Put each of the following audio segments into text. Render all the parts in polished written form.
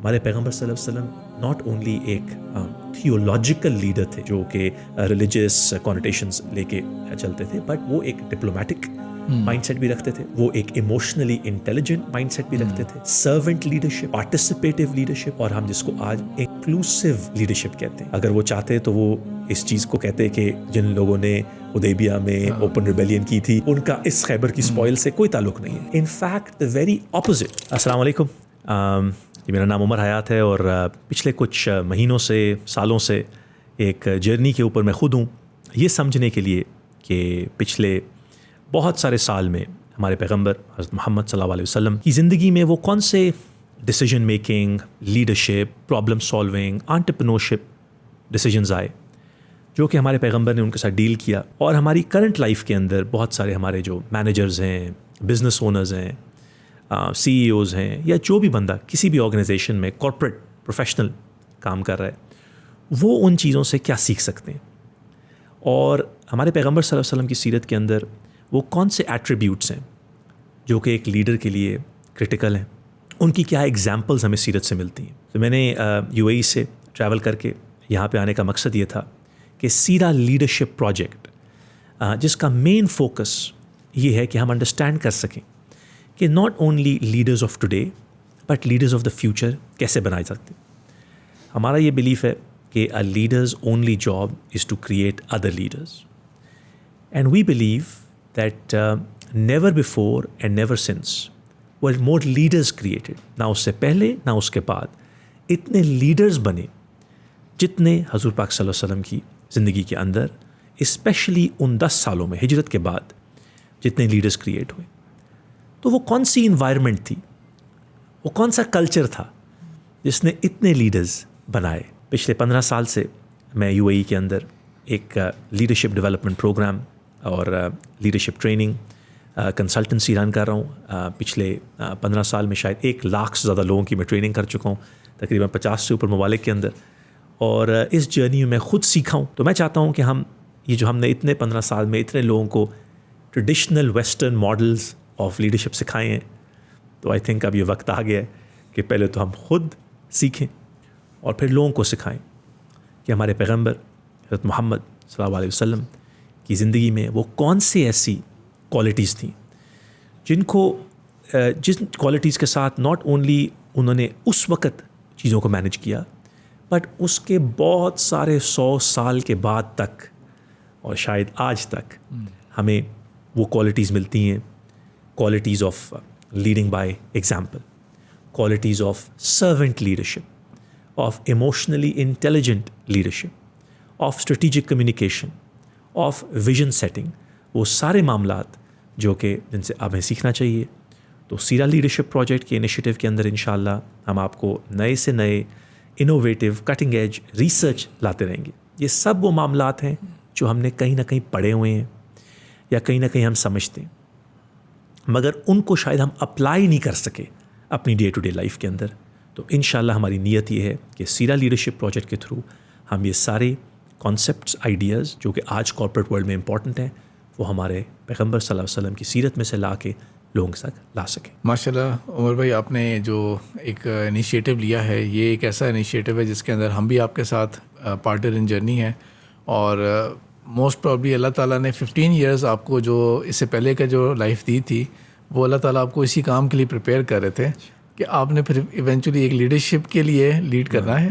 ہمارے پیغمبر صلی اللہ علیہ وسلم ناٹ اونلی ایک تھیولوجیکل لیڈر تھے جو کہ ریلیجیس کونوٹیشنز لے کے چلتے تھے، بٹ وہ ایک ڈپلومیٹک مائنڈ سیٹ بھی رکھتے تھے، وہ ایک ایموشنلی انٹیلیجنٹ مائنڈ سیٹ بھی رکھتے تھے، سرونٹ لیڈرشپ، پارٹیسپیٹیو لیڈرشپ، اور ہم جس کو آج انکلوسیو لیڈرشپ کہتے ہیں۔ اگر وہ چاہتے تو وہ اس چیز کو کہتے کہ جن لوگوں نے حدیبیہ میں اوپن ریبیلین کی تھی ان کا اس خیبر کی اسپوائل سے کوئی تعلق نہیں ہے، in fact the very opposite. السلام علیکم، میرا نام عمر حیات ہے، اور پچھلے کچھ مہینوں سے سالوں سے ایک جرنی کے اوپر میں خود ہوں، یہ سمجھنے کے لیے کہ پچھلے بہت سارے سال میں ہمارے پیغمبر حضرت محمد صلی اللہ علیہ وسلم کی زندگی میں وہ کون سے decision making, leadership, problem solving, entrepreneurship decisions آئے جو کہ ہمارے پیغمبر نے ان کے ساتھ ڈیل کیا، اور ہماری کرنٹ لائف کے اندر بہت سارے ہمارے جو مینیجرز ہیں، بزنس اونرز ہیں، سی ای اوز ہیں، یا جو بھی بندہ کسی بھی آرگنائزیشن میں کارپوریٹ پروفیشنل کام کر رہا ہے، وہ ان چیزوں سے کیا سیکھ سکتے ہیں، اور ہمارے پیغمبر صلی اللہ علیہ وسلم کی سیرت کے اندر وہ کون سے ایٹریبیوٹس ہیں جو کہ ایک لیڈر کے لیے کرٹیکل ہیں، ان کی کیا ایگزامپلز ہمیں سیرت سے ملتی ہیں۔ تو میں نے یو اے ای سے ٹریول کر کے یہاں پہ آنے کا مقصد یہ تھا کہ سیرا لیڈرشپ پروجیکٹ، جس کا مین فوکس یہ ہے کہ ہم انڈرسٹینڈ کر سکیں کہ not only leaders of today but leaders of the future کیسے بنائے سکتے ہیں۔ ہمارا یہ بلیف ہے کہ a leader's only job is to create other leaders, and we believe that never before and never since were more leaders created، نہ اس سے پہلے نہ اس کے بعد اتنے لیڈرز بنے جتنے حضور پاک صلی اللہ علیہ وسلم کی زندگی کے اندر، اسپیشلی ان 10 سالوں میں ہجرت کے بعد جتنے لیڈرز کریٹ ہوئے۔ تو وہ کون سی انوائرمنٹ تھی، وہ کون سا کلچر تھا جس نے اتنے لیڈرز بنائے؟ پچھلے 15 سال سے میں یو اے ای کے اندر ایک لیڈرشپ ڈیولپمنٹ پروگرام اور لیڈرشپ ٹریننگ کنسلٹنسی رن کر رہا ہوں۔ پچھلے 15 سال میں شاید 1 لاکھ سے زیادہ لوگوں کی میں ٹریننگ کر چکا ہوں، تقریباً 50 سے اوپر ممالک کے اندر، اور اس جرنی میں خود سیکھا ہوں۔ تو میں چاہتا ہوں کہ یہ جو ہم نے اتنے 15 سال میں اتنے لوگوں کو traditional western models of leadership سکھائے ہیں، تو آئی تھنک اب یہ وقت آ گیا ہے کہ پہلے تو ہم خود سیکھیں اور پھر لوگوں کو سکھائیں کہ ہمارے پیغمبر حضرت محمد صلی اللہ علیہ وسلم کی زندگی میں وہ کون سی ایسی کوالٹیز تھیں جن کوالٹیز کے ساتھ ناٹ اونلی انہوں نے اس وقت چیزوں کو مینیج کیا، بٹ اس کے بہت سارے 100 سال کے بعد تک اور شاید آج تک ہمیں وہ کوالٹیز ملتی ہیں، qualities of leading by example, qualities of servant leadership, of emotionally intelligent leadership, of strategic communication, of vision setting، وہ سارے معاملات جو کہ جن سے ہمیں سیکھنا چاہیے۔ تو سیرا لیڈرشپ پروجیکٹ کے انیشیٹو کے اندر انشاءاللہ ہم آپ کو نئے سے نئے انوویٹیو کٹنگ ایج ریسرچ لاتے رہیں گے۔ یہ سب وہ معاملات ہیں جو ہم نے کہیں نہ کہیں پڑھے ہوئے ہیں یا کہیں نہ کہیں ہم سمجھتے ہیں، مگر ان کو شاید ہم اپلائی نہیں کر سکے اپنی ڈے ٹو ڈے لائف کے اندر۔ تو انشاءاللہ ہماری نیت یہ ہے کہ سیرا لیڈرشپ پروجیکٹ کے تھرو ہم یہ سارے کانسیپٹس، آئیڈیاز جو کہ آج کارپوریٹ ورلڈ میں امپورٹنٹ ہیں، وہ ہمارے پیغمبر صلی اللہ علیہ وسلم کی سیرت میں سے لا کے لوگوں کے ساتھ لا سکیں۔ ماشاءاللہ عمر بھائی، آپ نے جو ایک انیشیٹو لیا ہے، یہ ایک ایسا انیشیٹو ہے جس کے اندر ہم بھی آپ کے ساتھ پارٹنر ان جرنی ہیں، اور موسٹ پرابلی اللہ تعالیٰ نے 15 ایئرز آپ کو جو اس سے پہلے کا جو لائف دی تھی، وہ اللہ تعالیٰ آپ کو اسی کام کے لیے پریپیئر کر رہے تھے کہ آپ نے پھر ایونچولی ایک لیڈرشپ کے لیے لیڈ کرنا ہے،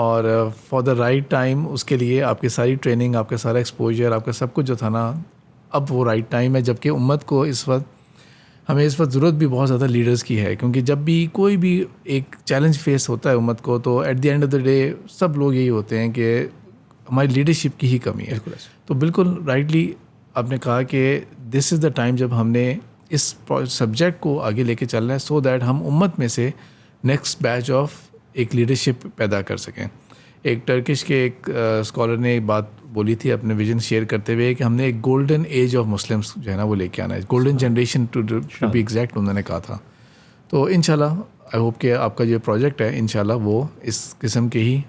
اور فار دا رائٹ ٹائم اس کے لیے آپ کی ساری ٹریننگ، آپ کا سارا ایکسپوجر، آپ کا سب کچھ جو تھا نا، اب وہ رائٹ ٹائم ہے، جبکہ امت کو ہمیں اس وقت ضرورت بھی بہت زیادہ لیڈرز کی ہے، کیونکہ جب بھی کوئی بھی ایک چیلنج فیس ہوتا ہے امت کو، تو at the end of the day سب لوگ یہی ہوتے ہیں کہ ہماری لیڈرشپ کی ہی کمی ہے۔ تو بالکل رائٹلی آپ نے کہا کہ دس از دا ٹائم جب ہم نے اس سبجیکٹ کو آگے لے کے چلنا ہے، سو دیٹ ہم امت میں سے نیکسٹ بیچ آف ایک لیڈرشپ پیدا کر سکیں۔ ایک ٹرکش کے ایک اسکالر نے ایک بات بولی تھی اپنے ویژن شیئر کرتے ہوئے کہ ہم نے ایک گولڈن ایج آف مسلمس جو ہے نا وہ لے کے آنا ہے، golden generation to be exact انہوں نے کہا تھا۔ تو انشاءاللہ آئی ہوپ کہ آپ کا جو پروجیکٹ ہے انشاءاللہ وہ اس قسم کے ہی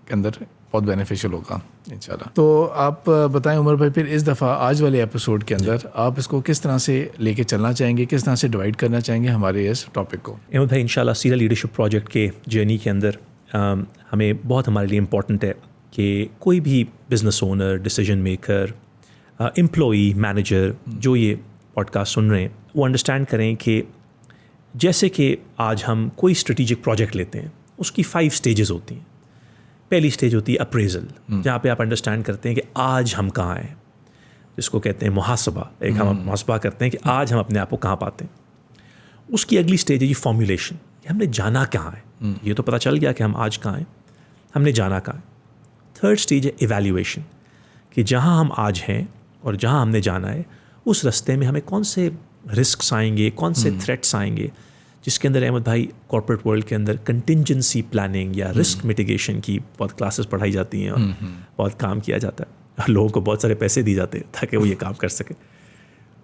کے اندر بہت بینیفیشیل ہوگا انشاءاللہ. تو آپ بتائیں عمر بھائی پھر اس دفعہ آج والے ایپیسوڈ کے اندر آپ اس کو کس طرح سے لے کے چلنا چاہیں گے, کس طرح سے ڈیوائڈ کرنا چاہیں گے ہمارے اس ٹاپک کو؟ احمد بھائی انشاءاللہ سیرا لیڈرشپ پروجیکٹ کے جرنی کے اندر ہمیں بہت ہمارے لیے امپورٹنٹ ہے کہ کوئی بھی business owner, decision maker, employee, manager جو یہ پوڈ کاسٹ سن رہے ہیں وہ انڈرسٹینڈ کریں کہ جیسے کہ آج ہم کوئی اسٹریٹجک پروجیکٹ لیتے ہیں اس کی 5 اسٹیجز ہوتی ہیں. پہلی اسٹیج ہوتی ہے اپریزل, جہاں پہ آپ انڈرسٹینڈ کرتے ہیں کہ آج ہم کہاں ہیں, جس کو کہتے ہیں محاسبہ. ایک ہم محاسبہ کرتے ہیں کہ آج ہم اپنے آپ کو کہاں پاتے ہیں. اس کی اگلی اسٹیج ہے جی فارمولیشن, کہ ہم نے جانا کہاں ہے. یہ تو پتہ چل گیا کہ ہم آج کہاں ہیں, ہم نے جانا کہاں ہے. تھرڈ اسٹیج ہے ایویلیویشن, کہ جہاں ہم آج ہیں اور جہاں ہم نے جانا ہے اس رستے میں ہمیں کون سے رسکس آئیں گے, کون سے تھریٹس آئیں گے, جس کے اندر احمد بھائی کارپوریٹ ورلڈ کے اندر کنٹینجنسی پلاننگ یا رسک میٹیگیشن کی بہت کلاسز پڑھائی جاتی ہیں اور بہت کام کیا جاتا ہے. لوگوں کو بہت سارے پیسے دیے جاتے ہیں تاکہ وہ یہ کام کر سکیں.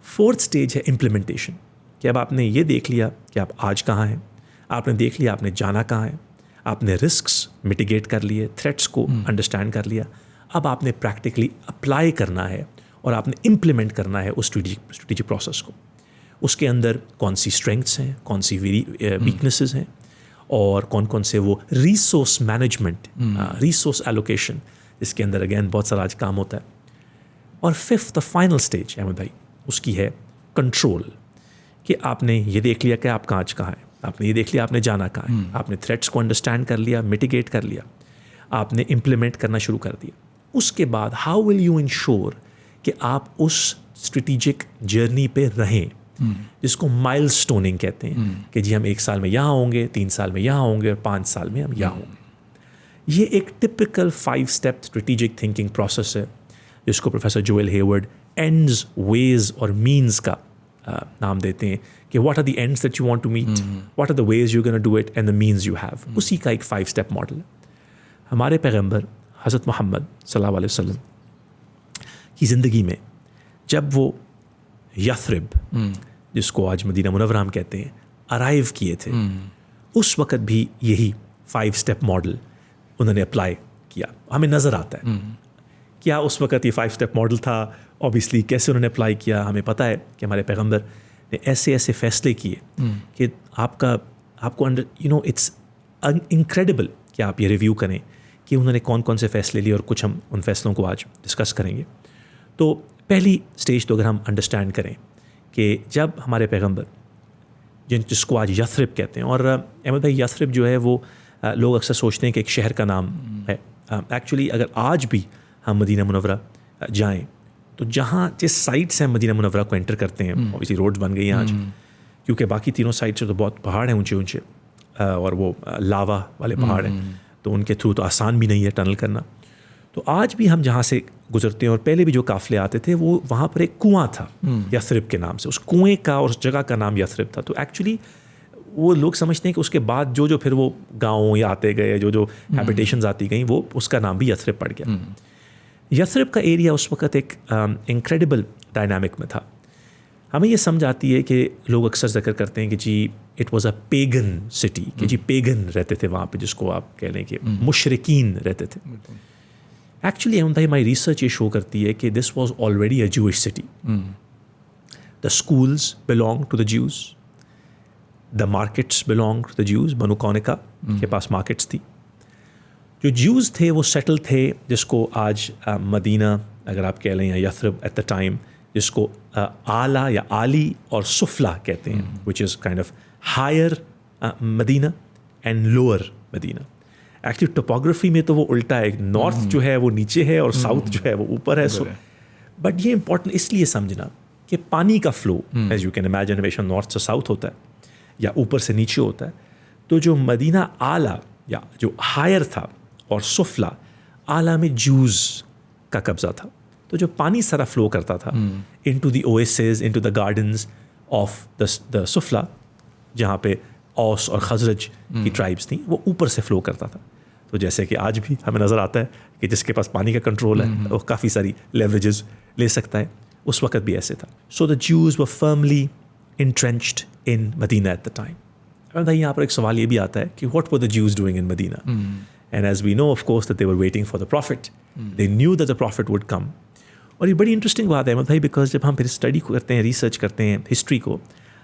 فورتھ اسٹیج ہے امپلیمنٹیشن, کہ اب آپ نے یہ دیکھ لیا کہ آپ آج کہاں ہیں, آپ نے دیکھ لیا آپ نے جانا کہاں ہے, آپ نے رسکس میٹیگیٹ کر لیے, تھریٹس کو انڈرسٹینڈ کر لیا, اب آپ نے پریکٹیکلی اپلائی کرنا ہے اور آپ نے امپلیمنٹ کرنا ہے اس اسٹریٹجک پروسیس کو. اس کے اندر کون سی اسٹرینگتھس ہیں, کون سی ویکنیسز ہیں, اور کون کون سے وہ ریسورس مینجمنٹ, ریسورس ایلوکیشن, اس کے اندر اگین بہت سارا آج کام ہوتا ہے. اور fifth the final stage Ahmed بھائی اس کی ہے کنٹرول, کہ آپ نے یہ دیکھ لیا کہ آپ کہاں آج کہاں ہیں, آپ نے یہ دیکھ لیا آپ نے جانا کہاں ہے, آپ نے تھریٹس کو انڈرسٹینڈ کر لیا, میٹیگیٹ کر لیا, آپ نے امپلیمنٹ کرنا شروع کر دیا. اس کے بعد ہاؤ ول یو انشور کہ آپ اس اسٹریٹجک جرنی پہ رہیں, جس کو مائل سٹوننگ کہتے ہیں, کہ جی ہم 1 سال میں یہاں ہوں گے, 3 سال میں یہاں ہوں گے, اور 5 سال میں ہم یہاں ہوں گے. یہ ایک typical 5 step strategic thinking process ہے, جس کو professor Joel Hayward ends, ways اور مینز کا نام دیتے ہیں, کہ what are the ends that you want to meet, what are the ways you gonna do it, and the means you have. اسی کا ایک 5 اسٹیپ ماڈل ہے. ہمارے پیغمبر حضرت محمد صلی اللہ علیہ وسلم کی زندگی میں جب وہ یثرب, جس کو آج مدینہ منورہ ہم کہتے ہیں, ارائیو کیے تھے, اس وقت بھی یہی 5 اسٹیپ ماڈل انہوں نے اپلائی کیا. ہمیں نظر آتا ہے کیا اس وقت یہ 5 اسٹیپ ماڈل تھا, اوبیسلی کیسے انہوں نے اپلائی کیا. ہمیں پتہ ہے کہ ہمارے پیغمبر نے ایسے ایسے فیصلے کیے کہ آپ کو اٹس انکریڈبل کہ آپ یہ ریویو کریں کہ انہوں نے کون کون سے فیصلے لیے, اور کچھ ہم ان فیصلوں کو آج ڈسکس کریں گے. تو پہلی اسٹیج تو اگر ہم انڈرسٹینڈ کریں کہ جب ہمارے پیغمبر جس کو آج یثرب کہتے ہیں, اور احمد بھائی یثرب جو ہے وہ لوگ اکثر سوچتے ہیں کہ ایک شہر کا نام ہے. ایکچولی اگر آج بھی ہم مدینہ منورہ جائیں تو جس سائٹ سے ہم مدینہ منورہ کو انٹر کرتے ہیں, اوبیسلی روڈز بن گئی ہیں آج, کیونکہ باقی تینوں سائٹ سے تو بہت پہاڑ ہیں اونچے اونچے, اور وہ لاوا والے پہاڑ ہیں, تو ان کے تھرو تو آسان بھی نہیں ہے ٹنل کرنا. تو آج بھی ہم جہاں سے گزرتے ہیں, اور پہلے بھی جو قافلے آتے تھے, وہ وہاں پر ایک کنواں تھا یثرب کے نام سے. اس کنویں کا اور اس جگہ کا نام یثرب تھا. تو ایکچولی وہ لوگ سمجھتے ہیں کہ اس کے بعد جو پھر وہ گاؤں یا آتے گئے, جو ہیبیٹیشنز آتی گئیں, وہ اس کا نام بھی یثرب پڑ گیا. یثرب کا ایریا اس وقت ایک انکریڈیبل ڈائنامک میں تھا. ہمیں یہ سمجھ آتی ہے کہ لوگ اکثر ذکر کرتے ہیں کہ جی it was a pagan city, کہ جی پیگن رہتے تھے وہاں پہ, جس کو آپ کہہ لیں کہ مشرکین رہتے تھے. ایکچولی احمد بھائی ہماری ریسرچ یہ شو کرتی ہے کہ this was already a Jewish city. The schools belong to the Jews, the markets belong to the Jews. Banu Qaynuqa کے پاس مارکیٹس تھی. جو جیوز تھے وہ سیٹل تھے, جس کو آج مدینہ اگر آپ کہہ لیں, یا یثرب ایٹ دا ٹائم, جس کو اعلیٰ یا عالی اور سفلا کہتے ہیں, which is kind of higher Medina and lower Medina. Actually topography میں تو وہ الٹا ہے, نارتھ جو ہے وہ نیچے ہے اور ساؤتھ جو ہے وہ اوپر ہے. بٹ یہ امپورٹنٹ اس لیے سمجھنا کہ پانی کا flu as you can imagine ہمیشہ نارتھ سے ساؤتھ ہوتا ہے یا اوپر سے نیچے ہوتا ہے. تو جو مدینہ اعلیٰ یا جو ہائر تھا اور سفلا, اعلیٰ میں جوز کا قبضہ تھا. تو جو پانی سارا فلو کرتا تھا into the oases, into the gardens of the سفلا, جہاں پہ اوس اور خزرج کی ٹرائبس تھیں, وہ اوپر سے فلو کرتا تھا. تو جیسے کہ آج بھی ہمیں نظر آتا ہے کہ جس کے پاس پانی کا کنٹرول ہے وہ کافی ساری لیوریجز لے سکتا ہے. اس وقت بھی ایسے تھا. So the Jews were firmly entrenched in Medina at the time. یہاں پر ایک سوال یہ بھی آتا ہے کہ what were the Jews doing in Medina. And as we know, of course, that they were waiting for the Prophet. They knew that the Prophet would come. اور یہ بڑی انٹرسٹنگ بات ہے احمد بھائی, بیکاز جب ہم پھر اسٹڈی کرتے ہیں, ریسرچ کرتے ہیں ہسٹری کو,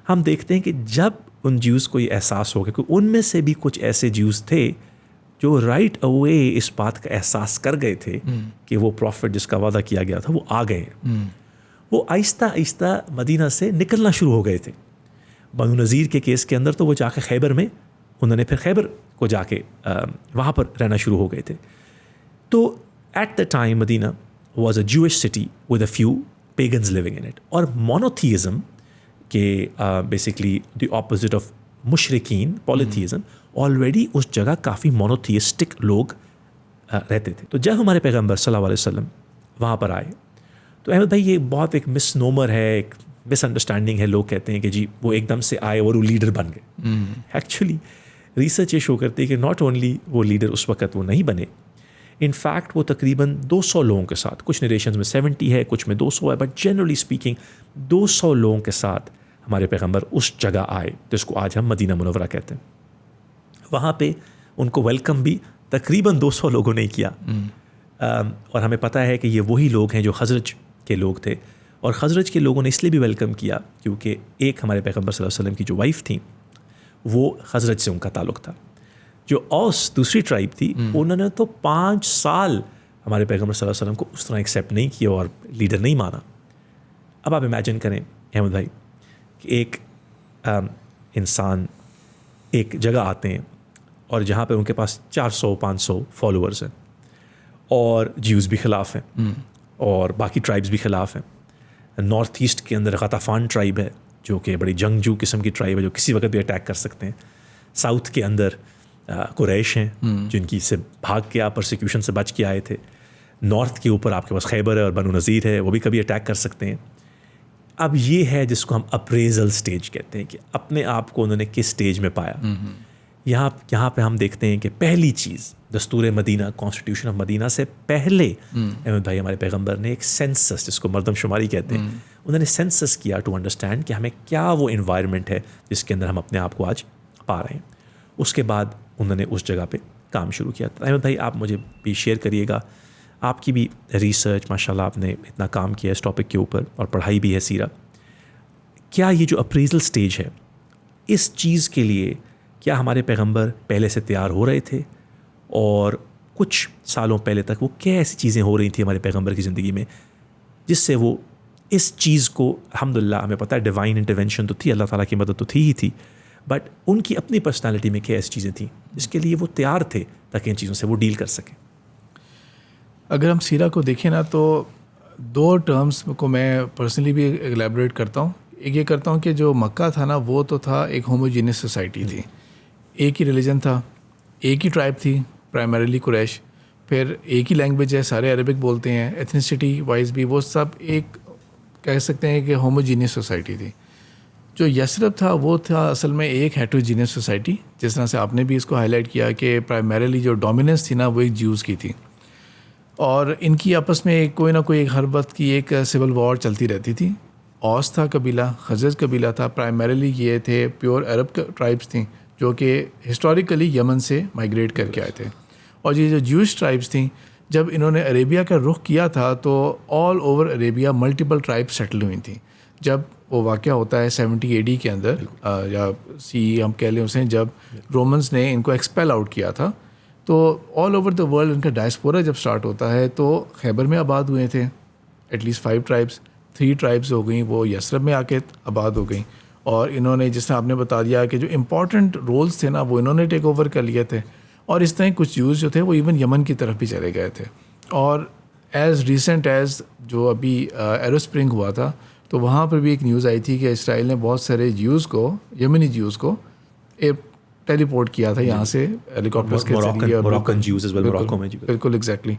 ہم دیکھتے ہیں کہ جب ان جیوز کو یہ احساس ہو گیا کہ ان میں سے بھی کچھ ایسے جیوز تھے جو رائٹ اوے اس بات کا احساس کر گئے تھے کہ وہ پروفٹ جس کا وعدہ کیا گیا تھا وہ آ گئے ہیں. وہ آہستہ آہستہ مدینہ سے نکلنا شروع ہو گئے تھے. بنو نذیر کے کیس کے اندر تو وہ جا کے خیبر میں انہوں نے پھر خیبر کو جا کے وہاں پر رہنا شروع ہو گئے تھے. تو at the time Medina was a Jewish city with a few pagans living in it. اور monotheism کے basically the opposite of مشرکین, polytheism, already اس جگہ کافی monotheistic لوگ رہتے تھے. تو جب ہمارے پیغمبر صلی اللہ علیہ وسلم وہاں پر آئے تو احمد بھائی یہ بہت ایک مس نومر ہے, ایک مس انڈرسٹینڈنگ ہے. لوگ کہتے ہیں کہ جی وہ ایک دم سے آئے اور وہ لیڈر بن گئے. ایکچولی ریسرچ یہ شو کرتی ہے کہ ناٹ اونلی وہ لیڈر اس وقت وہ نہیں بنے, ان فیکٹ وہ تقریباً 200 لوگوں کے ساتھ, کچھ نریشنز میں 70 ہے, کچھ میں 200 ہے, بٹ جنرلی اسپیکنگ 200 لوگوں کے ساتھ ہمارے پیغمبر اس جگہ آئے جس کو آج ہم مدینہ منورہ کہتے ہیں. وہاں پہ ان کو ویلکم بھی تقریباً 200 لوگوں نے کیا. اور ہمیں پتہ ہے کہ یہ وہی لوگ ہیں جو خزرج کے لوگ تھے, اور خزرج کے لوگوں نے اس لیے بھی ویلکم کیا کیونکہ ایک ہمارے پیغمبر صلی اللہ علیہ وسلم کی جو وائف تھیں وہ خزرج سے ان کا تعلق تھا. جو اوس دوسری ٹرائب تھی انہوں نے تو 5 سال ہمارے پیغمبر صلی اللہ علیہ وسلم کو اس طرح ایکسیپٹ نہیں کیا اور لیڈر نہیں مانا. اب آپ امیجن کریں احمد بھائی کہ ایک انسان ایک جگہ آتے ہیں اور جہاں پہ ان کے پاس 400-500 فالوورز ہیں اور جیوز بھی خلاف ہیں اور باقی ٹرائبز بھی خلاف ہیں. نارتھ ایسٹ کے اندر غطافان ٹرائب ہے جو کہ بڑی جنگجو قسم کی ٹرائب ہے جو کسی وقت بھی اٹیک کر سکتے ہیں. ساؤتھ کے اندر قریش ہیں جن کی سے بھاگ کے آپ پرسیکیوشن سے بچ کے آئے تھے. نارتھ کے اوپر آپ کے پاس خیبر ہے اور بنو نذیر ہے, وہ بھی کبھی اٹیک کر سکتے ہیں. اب یہ ہے جس کو ہم اپریزل سٹیج کہتے ہیں کہ اپنے آپ کو انہوں نے کس سٹیج میں پایا. یہاں پہ ہم دیکھتے ہیں کہ پہلی چیز دستور مدینہ, کانسٹیٹیوشن آف مدینہ سے پہلے احمد بھائی ہمارے پیغمبر نے ایک سینسس, جس کو مردم شماری کہتے ہیں, انہوں نے سینسس کیا ٹو انڈرسٹینڈ کہ ہمیں کیا وہ انوائرمنٹ ہے جس کے اندر ہم اپنے آپ کو آج پا رہے ہیں. اس کے بعد انہوں نے اس جگہ پہ کام شروع کیا. احمد بھائی آپ مجھے بھی شیئر کریے گا, آپ کی بھی ریسرچ ماشاء اللہ, آپ نے اتنا کام کیا اس ٹاپک کے اوپر اور پڑھائی بھی ہے سیرت. کیا یہ جو اپریزل سٹیج ہے اس چیز کے لیے کیا ہمارے پیغمبر پہلے سے تیار ہو رہے تھے, اور کچھ سالوں پہلے تک وہ کیا ایسی چیزیں ہو رہی تھیں ہمارے پیغمبر کی زندگی میں جس سے وہ اس چیز کو, الحمدللہ ہمیں پتہ ہے ڈیوائن انٹرونشن تو تھی, اللہ تعالیٰ کی مدد تو تھی ہی تھی, بٹ ان کی اپنی پرسنالٹی میں کیا ایسی چیزیں تھیں جس کے لیے وہ تیار تھے تاکہ ان چیزوں سے وہ ڈیل کر سکیں. اگر ہم سیرہ کو دیکھیں نا تو 2 ٹرمز کو میں پرسنلی بھی ایلیبریٹ کرتا ہوں. ایک یہ کرتا ہوں کہ جو مکہ تھا نا وہ تو تھا ایک ہوموجینس سوسائٹی تھی, ایک ہی ریلیجن تھا, ایک ہی ٹرائب تھی پرائمریلی قریش, پھر ایک ہی لینگویج ہے, سارے عربک بولتے ہیں, ایتھنیسٹی وائز بھی وہ سب ایک کہہ سکتے ہیں کہ ہوموجینس سوسائٹی تھی. جو یثرب تھا وہ تھا اصل میں ایک ہیٹروجینس سوسائٹی, جس طرح سے آپ نے بھی اس کو ہائی لائٹ کیا کہ پرائمریلی جو ڈومیننس تھی نا وہ ایک جیوز کی تھی, اور ان کی آپس میں کوئی نہ کوئی ایک ہر وقت کی ایک سول وار چلتی رہتی تھی. اوس تھا قبیلہ, خزرج قبیلہ تھا, پرائمریلی یہ تھے پیور عرب ٹرائبس تھیں جو کہ ہسٹوریکلی یمن سے مائیگریٹ کر کے آئے تھے. اور یہ جو جوش ٹرائبس تھیں جب انہوں نے عربیہ کا رخ کیا تھا تو all over Arabia multiple tribes settle ہوئی تھیں. جب وہ واقعہ ہوتا ہے 70 AD کے اندر یا ہم کہہ لیں اسے, جب رومنس نے ان کو ایکسپیل آؤٹ کیا تھا, تو all over the world in کا ڈائسپورا جب سٹارٹ ہوتا ہے تو خیبر میں آباد ہوئے تھے ایٹ لیسٹ 5 ٹرائبس, 3 ٹرائبس ہو گئیں وہ یثرب میں آ کے آباد ہو گئیں, اور انہوں نے جس طرح آپ نے بتا دیا کہ جو امپورٹنٹ رولز تھے نا وہ انہوں نے ٹیک اوور کر لیے تھے, اور اس طرح کچھ جوز جو تھے وہ ایون یمن کی طرف بھی چلے گئے تھے. اور ایز ریسنٹ ایز جو ابھی ایرو اسپرنگ ہوا تھا تو وہاں پر بھی ایک نیوز آئی تھی کہ اسرائیل نے بہت سارے جیوز کو, یمنی جیوز کو ٹیلی پورٹ کیا تھا یہاں سے ہیلی کاپٹرس کے ذریعے. بالکل ایگزیکٹلی.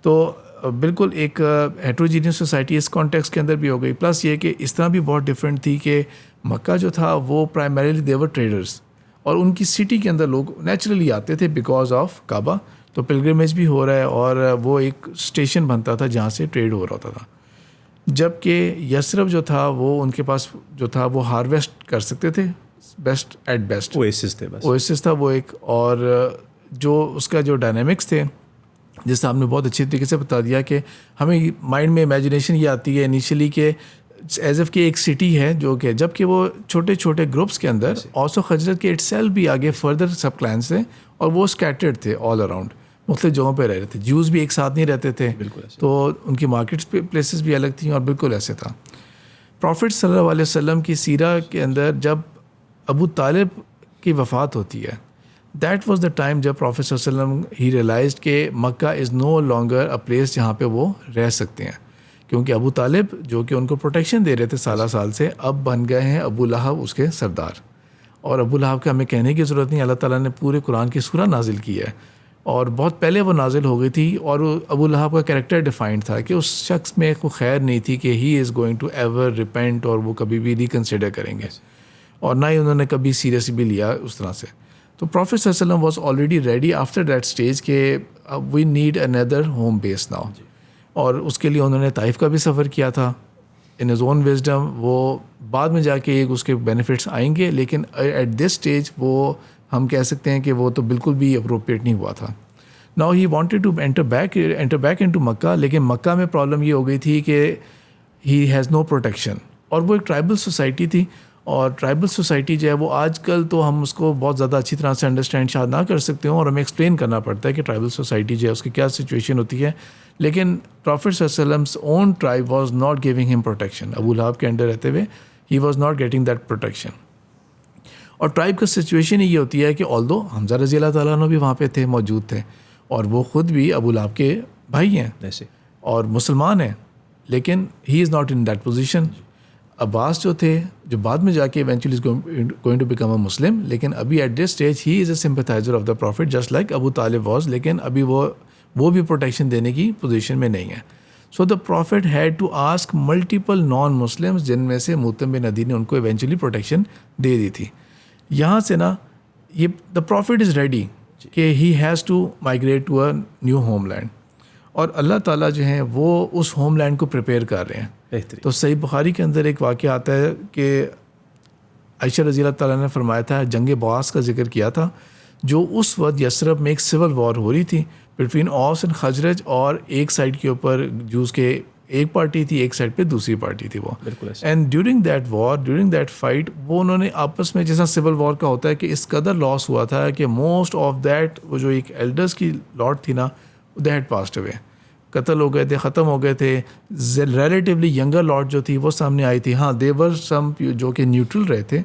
تو بالکل ایک ہیٹروجینس سوسائٹی اس کانٹیکس کے اندر بھی ہو گئی. پلس یہ کہ اس طرح بھی بہت ڈفرینٹ تھی کہ مکہ جو تھا وہ پرائمریلی دیور ٹریڈرس, اور ان کی سٹی کے اندر لوگ نیچرلی آتے تھے بیکاز آف کعبہ, تو پلگرمیج بھی ہو رہا ہے اور وہ ایک اسٹیشن بنتا تھا جہاں سے ٹریڈ ہو رہا تھا. جبکہ یثرب جو تھا وہ ان کے پاس جو تھا وہ ہارویسٹ کر سکتے تھے بیسٹ ایٹ بیسٹ, اویسس تھا وہ ایک. اور جو اس کا جو ڈائنامکس تھے جس سے آپ نے بہت اچھی طریقے سے بتا دیا کہ ہمیں مائنڈ میں امیجنیشن یہ آتی ہے انیشلی کہ ایز ایف کہ ایک سٹی ہے جو کہ جب کہ وہ چھوٹے چھوٹے گروپس کے اندر اوس و خزرج کے اٹ سیلف بھی آگے فردر سب کلینس تھے اور وہ اسکیٹرڈ تھے آل اراؤنڈ مختلف جگہوں پہ رہ رہے تھے. جوز بھی ایک ساتھ نہیں رہتے تھے, تو ان کی مارکیٹس پلیسز بھی الگ تھیں اور بالکل ایسے تھا. پروفٹ صلی اللہ علیہ وسلم کی سیرہ کے اندر جب ابو طالب کی وفات ہوتی ہے, دیٹ واز دا ٹائم جب پروفٹ صلی اللہ علیہ وسلم ہی ریئلائزڈ کہ مکہ از نو لانگر اے پلیس جہاں پہ وہ رہ سکتے ہیں, کیونکہ ابو طالب جو کہ ان کو پروٹیکشن دے رہے تھے سالہ سال سے, اب بن گئے ہیں ابو لہب اس کے سردار. اور ابو لہب کا ہمیں کہنے کی ضرورت نہیں, اللہ تعالیٰ نے پورے قرآن کی سورہ نازل کی ہے اور بہت پہلے وہ نازل ہو گئی تھی. اور ابو لہب کا کریکٹر ڈیفائنڈ تھا کہ اس شخص میں کوئی خیر نہیں تھی کہ he is going to ever repent, اور وہ کبھی بھی ریکنسیڈر کریں گے, اور نہ ہی انہوں نے کبھی سیریس بھی لیا اس طرح سے. تو پروفٹ صلی اللہ علیہ وسلم was already ready after that stage کہ we need another home base now, اور اس کے لیے انہوں نے طائف کا بھی سفر کیا تھا ان ہز اون وزڈم. وہ بعد میں جا کے ایک اس کے بینیفٹس آئیں گے, لیکن ایٹ دس اسٹیج وہ ہم کہہ سکتے ہیں کہ وہ تو بالکل بھی اپروپریٹ نہیں ہوا تھا. Now he wanted to enter back into Mecca, لیکن مکہ میں پرابلم یہ ہو گئی تھی کہ ہی ہیز نو پروٹیکشن, اور وہ ایک ٹرائبل سوسائٹی تھی. اور ٹرائبل سوسائٹی جو ہے وہ آج کل تو ہم اس کو بہت زیادہ اچھی طرح سے انڈرسٹینڈ شاید نہ کر سکتے ہوں, اور ہمیں ایکسپلین کرنا پڑتا ہے کہ ٹرائبل سوسائٹی جو ہے اس کی کیا سچویشن ہوتی ہے. لیکن پروفٹ صلی اللہ علیہ وسلم's اون ٹرائب واز ناٹ گیونگ ہم پروٹیکشن. ابو لہب کے انڈر رہتے ہوئے he was not getting that protection. اور ٹرائب کا سچویشن یہ ہوتی ہے کہ آلدو حمزہ رضی اللہ تعالیٰ عنہ بھی وہاں پہ تھے, موجود تھے, اور وہ خود بھی ابو لہب کے بھائی ہیں اور مسلمان ہیں, لیکن he is not in that position. Abbas جو تھے, جو بعد میں جا کے eventually going to become a Muslim, لیکن ابھی at this stage he is a sympathizer of the prophet just like Abu Talib was, لیکن ابھی وہ بھی پروٹیکشن دینے کی پوزیشن میں نہیں ہے. So the prophet had to ask multiple non Muslims, جن میں سے موتم بن عدی نے ان کو ایونچولی پروٹیکشن دے دی تھی. یہاں سے نا یہ دا profit is ready that he has to migrate to a new homeland, اور اللہ تعالیٰ جو ہیں وہ اس ہوم لینڈ کو پریپیئر کر رہے ہیں. تو صحیح بخاری کے اندر ایک واقعہ آتا ہے کہ عائشہ رضی اللہ تعالیٰ نے فرمایا تھا, جنگ بعاث کا ذکر کیا تھا, جو اس وقت یثرب میں ایک سول وار ہو رہی تھی بٹوین اوس اینڈ خزرج, اور ایک سائڈ کے اوپر جوز کے ایک پارٹی تھی, ایک سائڈ پہ دوسری پارٹی تھی وہ. And during that war, during that fight, وہ انہوں نے آپس میں, جیسا سول وار کا ہوتا ہے کہ اس قدر لاس ہوا تھا کہ موسٹ آف دیٹ, وہ جو ایک ایلڈرس کی لاٹ تھی نا, دے ہیڈ پاسڈ اوے, قتل ہو گئے تھے, ختم ہو گئے تھے. ریلیٹیولی ینگر لاٹ جو تھی وہ سامنے آئی تھی. ہاں دیور سم جو کہ نیوٹرل رہے تھے,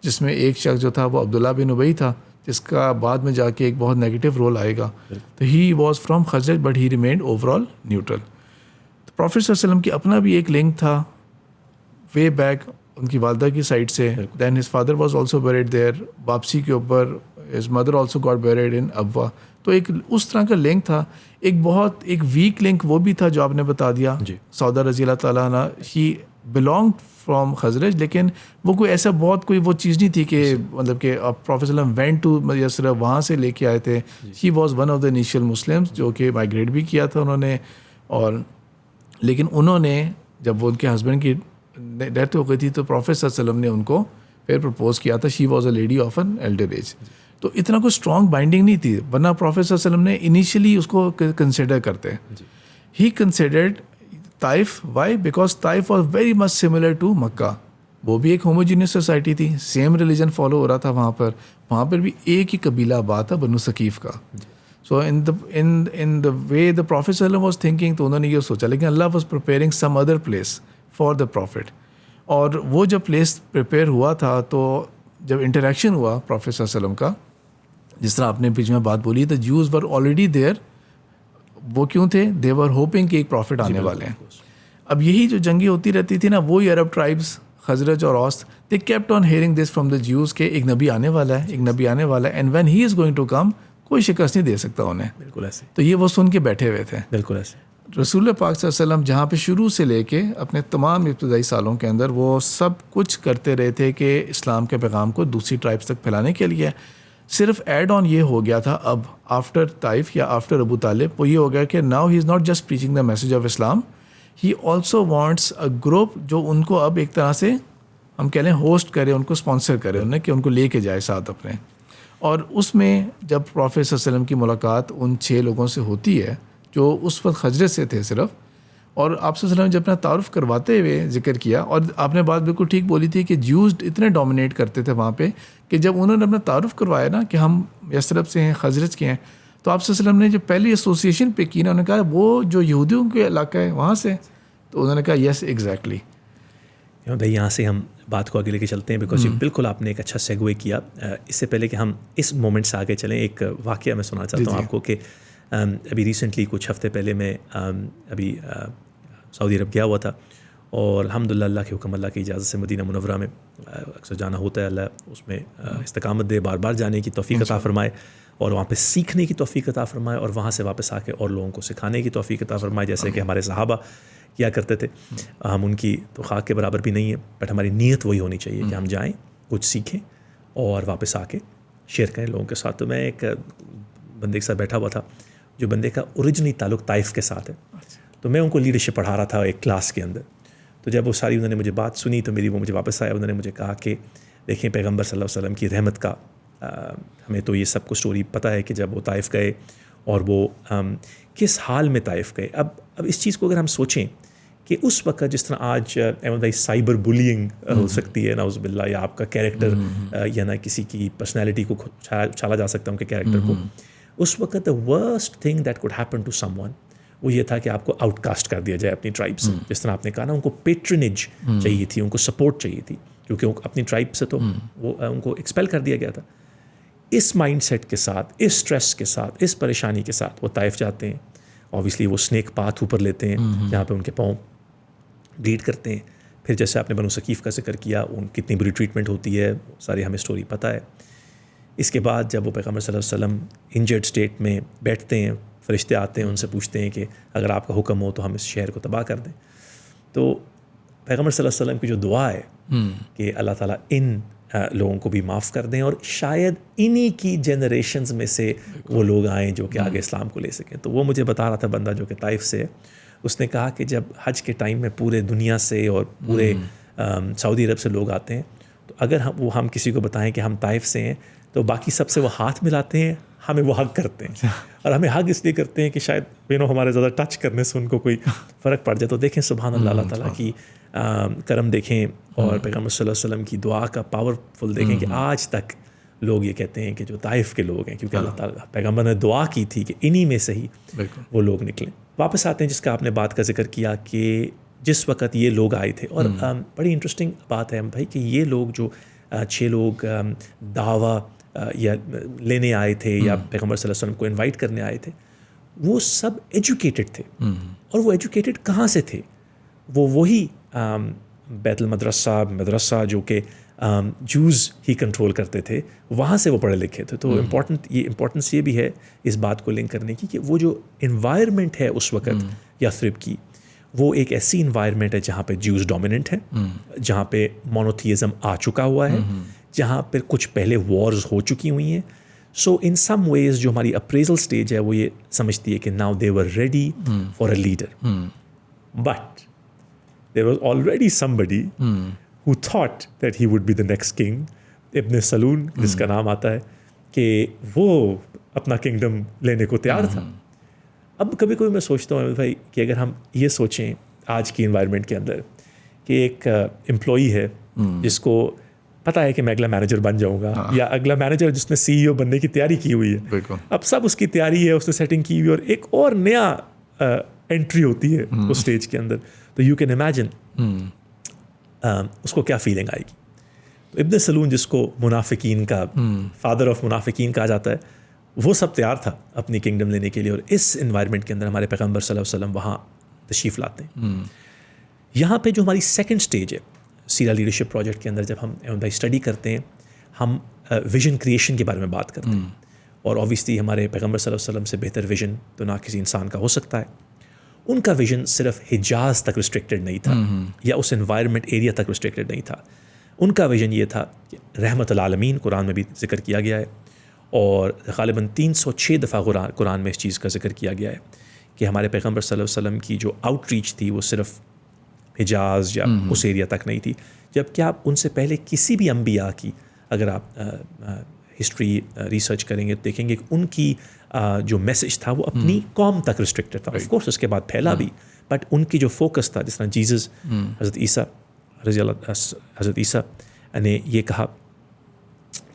جس میں ایک شخص جو تھا وہ عبداللہ بن ابی تھا, جس کا بعد میں جا کے ایک بہت نیگیٹو رول آئے گا. تو he was from Khazraj but he remained over all neutral. تو پروفٹ صلی اللہ علیہ وسلم کی اپنا بھی ایک لنک تھا وے بیک ان کی والدہ کی سائڈ سے. Then his father was also buried there, واپسی کے اوپر his mother also got buried in Abwa. تو ایک اس طرح کا لنک تھا. ایک ویک لنک وہ بھی تھا جو آپ نے بتا دیا, سودا رضی اللہ تعالیٰ عنہ, ہی بلانگ فرام خزرج, لیکن وہ کوئی ایسا بہت کوئی وہ چیز نہیں تھی کہ مطلب کہ پروفیٹ صلی اللہ علیہ وسلم وینٹ ٹو یسرا, وہاں سے لے کے آئے تھے. He was one of the initial Muslims جو کہ مائگریٹ بھی کیا تھا انہوں نے. اور لیکن انہوں نے جب وہ ان کے ہسبینڈ کی ڈیتھ ہو گئی تھی تو پروفیٹ صلی اللہ علیہ وسلم نے ان کو پھر پرپوز کیا تھا. She was a lady of an elder age. تو اتنا کوئی اسٹرانگ بائنڈنگ نہیں تھی, ورنہ پروفیٹ صلی اللہ علیہ وسلم نے انیشلی اس کو کنسیڈر کرتے. He considered Taif. Why? Because Taif was very much similar to Mecca. وہ بھی ایک ہوموجینس سوسائٹی تھی, سیم ریلیجن فالو ہو رہا تھا وہاں پر بھی ایک ہی قبیلہ آباد تھا, بنو ثقیف کا. سو ان دا وے دا پروفیٹ صلی اللہ علیہ وسلم واز تھنکنگ, تو انہوں نے یہ سوچا, لیکن اللہ was preparing some other place for the prophet. اور وہ جب پلیس پریپیئر ہوا تھا تو جب انٹریکشن ہوا پروفیٹ صلی اللہ علیہ وسلم کا, جس طرح آپ نے بیچ میں بات بولی, دا جوز ور آلریڈی دیئر. وہ کیوں تھے؟ دے ور ہوپنگ کہ ایک پروفٹ آنے والے ہیں. اب یہی جو جنگیں ہوتی رہتی تھی نا, وہی عرب ٹرائبس خزرج اور Aws, they kept on hearing this from the Jews کہ ایک نبی آنے والا ہے, ایک نبی آنے والا ہے, and when he is going to come, کوئی شکست نہیں دے سکتا انہیں. بالکل ایسے. تو یہ وہ سن کے بیٹھے ہوئے تھے. بالکل ایسے. رسول پاک صلی اللہ علیہ وسلم جہاں پہ شروع سے لے کے اپنے تمام ابتدائی سالوں کے اندر وہ سب کچھ کرتے رہے تھے کہ اسلام کے پیغام کو دوسری ٹرائبس تک پھیلانے کے لیے. صرف ایڈ آن یہ ہو گیا تھا اب آفٹر طائف یا آفٹر ابو طالب, وہ یہ ہو گیا کہ now he is not just preaching the message of Islam, he also wants a group جو ان کو اب ایک طرح سے ہم کہہ لیں ہوسٹ کرے, ان کو اسپانسر کرے انہیں کہ ان کو لے کے جائے ساتھ اپنے. اور اس میں جب پروفیٹ صلی اللہ علیہ وسلم کی ملاقات ان 6 لوگوں سے ہوتی ہے جو اس وقت خجرت سے تھے صرف, اور آپ صلی اللہ علیہ وسلم نے جب اپنا تعارف کرواتے ہوئے ذکر کیا, اور آپ نے بات بالکل ٹھیک بولی تھی کہ جیوز اتنے ڈومینیٹ کرتے تھے وہاں پہ کہ جب انہوں نے اپنا تعارف کروایا نا کہ ہم یثرب سے ہیں, خزرج کے ہیں, تو آپ صلی اللہ علیہ وسلم نے جو پہلی ایسوسیشن پہ کی نا, انہوں نے کہا وہ جو یہودیوں کے علاقہ ہے وہاں سے, تو انہوں نے کہا یس ایگزیکٹلی. بھائی یہاں سے ہم بات کو آگے لے کے چلتے ہیں, بیکاز بالکل آپ نے ایک اچھا سیگوے کیا. اس سے پہلے کہ ہم اس مومنٹ سے آگے چلیں, ایک واقعہ میں سنانا چاہتا ہوں آپ کو کہ ابھی ریسنٹلی کچھ ہفتے پہلے میں ابھی سعودی عرب گیا ہوا تھا, اور الحمدللہ اللہ کے حکم, اللہ کی اجازت سے مدینہ منورہ میں اکثر جانا ہوتا ہے. اللہ اس میں استقامت دے, بار بار جانے کی توفیق عطا فرمائے, اور وہاں پہ سیکھنے کی توفیق عطا فرمائے, اور وہاں سے واپس آ کے اور لوگوں کو سکھانے کی توفیق عطا فرمائے, جیسے کہ ہمارے صحابہ کیا کرتے تھے. ہم ان کی تو خاک کے برابر بھی نہیں ہے, بٹ ہماری نیت وہی ہونی چاہیے کہ ہم جائیں, کچھ سیکھیں اور واپس آ کے شیئر کریں لوگوں کے ساتھ. تو میں ایک بندے کے ساتھ بیٹھا ہوا تھا جو بندے کا اوریجنلی تعلق طائف کے ساتھ ہے, تو میں ان کو لیڈرشپ پڑھا رہا تھا ایک کلاس کے اندر. تو جب وہ ساری انہوں نے مجھے بات سنی تو وہ مجھے واپس آیا, انہوں نے مجھے کہا کہ دیکھیں پیغمبر صلی اللہ علیہ وسلم کی رحمت کا ہمیں تو یہ سب کو سٹوری پتہ ہے کہ جب وہ طائف گئے اور وہ کس حال میں طائف گئے. اب اس چیز کو اگر ہم سوچیں کہ اس وقت جس طرح آج احمد بھائی سائبر بلینگ ہو سکتی ہے نعوذ باللہ, یا آپ کا کیریکٹر یا نہ کسی کی پرسنالٹی کو چھالا جا سکتا ہے ان کے کیریکٹر کو, اس وقت the worst thing that could happen to someone وہ یہ تھا کہ آپ کو آؤٹ کاسٹ کر دیا جائے اپنی ٹرائب سے. جس طرح آپ نے کہا نا, ان کو پیٹرنیج چاہیے تھی, ان کو سپورٹ چاہیے تھی, کیونکہ اپنی ٹرائب سے تو وہ ان کو ایکسپیل کر دیا گیا تھا. اس مائنڈ سیٹ کے ساتھ, اس اسٹریس کے ساتھ, اس پریشانی کے ساتھ وہ طائف جاتے ہیں. اوبیسلی وہ اسنیک پاتھ اوپر لیتے ہیں جہاں پہ ان کے پاؤں بلیڈ کرتے ہیں. پھر جیسے آپ نے بنو ثقیف کا ذکر کیا, ان کتنی بری ٹریٹمنٹ ہوتی ہے, ساری ہمیں اسٹوری پتہ ہے. اس کے بعد جب وہ پیغمبر صلی اللہ علیہ وسلم انجرڈ اسٹیٹ میں بیٹھتے ہیں, فرشتے آتے ہیں, ان سے پوچھتے ہیں کہ اگر آپ کا حکم ہو تو ہم اس شہر کو تباہ کر دیں. تو پیغمبر صلی اللہ علیہ وسلم کی جو دعا ہے کہ اللہ تعالیٰ ان لوگوں کو بھی معاف کر دیں, اور شاید انہی کی جنریشنز میں سے وہ لوگ آئیں جو کہ آگے اسلام کو لے سکیں. تو وہ مجھے بتا رہا تھا بندہ جو کہ طائف سے ہے, اس نے کہا کہ جب حج کے ٹائم میں پورے دنیا سے اور پورے سعودی عرب سے لوگ آتے ہیں, تو اگر ہم کسی کو بتائیں کہ ہم طائف سے ہیں, تو باقی سب سے وہ ہاتھ ملاتے ہیں, ہمیں وہ حگ کرتے ہیں, اور ہمیں حگ اس لیے کرتے ہیں کہ شاید ہمارے زیادہ ٹچ کرنے سے ان کو کوئی فرق پڑ جائے. تو دیکھیں سبحان اللہ, اللہ تعالیٰ کی کرم دیکھیں, اور پیغمبر صلی اللہ علیہ وسلم کی دعا کا پاورفل دیکھیں کہ آج تک لوگ یہ کہتے ہیں کہ جو طائف کے لوگ ہیں, کیونکہ اللہ تعالیٰ پیغمبر نے دعا کی تھی کہ انہی میں سے ہی وہ لوگ نکلیں. واپس آتے ہیں جس کا آپ نے بات کا ذکر کیا کہ جس وقت یہ لوگ آئے تھے, اور بڑی انٹرسٹنگ بات ہے بھائی کہ یہ لوگ جو 6 لوگ دعویٰ یا لینے آئے تھے یا پیغمبر صلی اللہ علیہ وسلم کو انوائٹ کرنے آئے تھے, وہ سب ایجوکیٹڈ تھے. اور وہ ایجوکیٹڈ کہاں سے تھے؟ وہ وہی بیت مدرسہ جو کہ جوز ہی کنٹرول کرتے تھے, وہاں سے وہ پڑھے لکھے تھے. تو امپورٹنس یہ بھی ہے اس بات کو لنک کرنے کی کہ وہ جو انوائرمنٹ ہے اس وقت یثرب کی, وہ ایک ایسی انوائرمنٹ ہے جہاں پہ جیوز ڈومیننٹ ہے, جہاں پہ مونوتھیزم آ چکا ہوا ہے, جہاں پہ کچھ پہلے وارز ہو چکی ہوئی ہیں. سو ان سم ویز جو ہماری اپریزل سٹیج ہے وہ یہ سمجھتی ہے کہ now they were ready for a leader, but there was already somebody who thought that he would be the next king. ابن سلول جس کا نام آتا ہے کہ وہ اپنا کنگڈم لینے کو تیار تھا. اب کبھی کبھی میں سوچتا ہوں بھائی کہ اگر ہم یہ سوچیں آج کی انوائرمنٹ کے اندر کہ ایک امپلائی ہے جس کو پتہ ہے کہ میں اگلا مینیجر بن جاؤں گا, یا اگلا مینیجر جس نے CEO بننے کی تیاری کی ہوئی ہے, اب سب اس کی تیاری ہے, اس نے سیٹنگ کی ہوئی, اور ایک اور نیا انٹری ہوتی ہے اس اسٹیج کے اندر, تو یو کین امیجن اس کو کیا فیلنگ آئے گی. تو ابن سلول جس کو منافقین کا فادر آف منافقین کہا جاتا ہے, وہ سب تیار تھا اپنی کنگڈم لینے کے لیے, اور اس انوائرمنٹ کے اندر ہمارے پیغمبر صلی اللہ علیہ وسلم وہاں تشریف لاتے ہیں. یہاں پہ جو ہماری سیکنڈ سٹیج ہے سیرا لیڈرشپ پروجیکٹ کے اندر, جب ہم اسٹڈی کرتے ہیں, ہم ویژن کریشن کے بارے میں بات کرتے ہیں, اور اوبیسلی ہمارے پیغمبر صلی اللہ علیہ وسلم سے بہتر ویژن تو نہ کسی انسان کا ہو سکتا ہے. ان کا ویژن صرف حجاز تک ریسٹرکٹیڈ نہیں تھا, یا اس انوائرمنٹ ایریا تک ریسٹرکٹیڈ نہیں تھا. ان کا ویژن یہ تھا کہ رحمت العالمین, قرآن میں بھی ذکر کیا گیا ہے, اور غالباً 306 دفعہ قرآن میں اس چیز کا ذکر کیا گیا ہے کہ ہمارے پیغمبر صلی اللہ علیہ وسلم کی جو آؤٹ ریچ تھی وہ صرف حجاز یا اس ایریا تک نہیں تھی, جبکہ آپ ان سے پہلے کسی بھی انبیاء کی اگر آپ ہسٹری ریسرچ کریں گے تو دیکھیں گے کہ ان کی جو میسج تھا وہ اپنی قوم تک ریسٹرکٹڈ تھا. آف کورس اس کے بعد پھیلا بھی, بٹ ان کی جو فوکس تھا, جس طرح جیزس حضرت عیسیٰ رضی اللہ حضرت عیسیٰ نے یہ کہا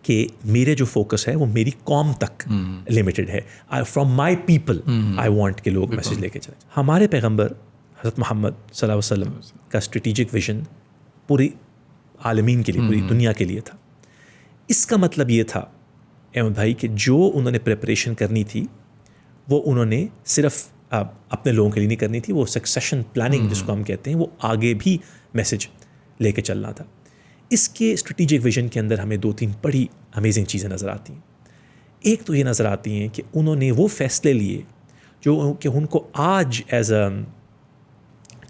کہ میرے جو فوکس ہے وہ میری قوم تک لمیٹڈ ہے, from my people I want کہ لوگ میسج لے کے چلیں. ہمارے پیغمبر حضرت محمد صلی اللہ علیہ وسلم کا اسٹریٹجک ویژن پوری عالمین کے لیے, پوری دنیا کے لیے تھا. اس کا مطلب یہ تھا احمد بھائی کہ جو انہوں نے پریپریشن کرنی تھی وہ انہوں نے صرف اپنے لوگوں کے لیے نہیں کرنی تھی, وہ سکسیشن پلاننگ جس کو ہم کہتے ہیں وہ آگے بھی میسج لے کے چلنا تھا. اس کے اسٹریٹجک ویژن کے اندر ہمیں 2-3 بڑی امیزنگ چیزیں نظر آتی ہیں. ایک تو یہ نظر آتی ہیں کہ انہوں نے وہ فیصلے لیے جو کہ ان کو آج ایز اے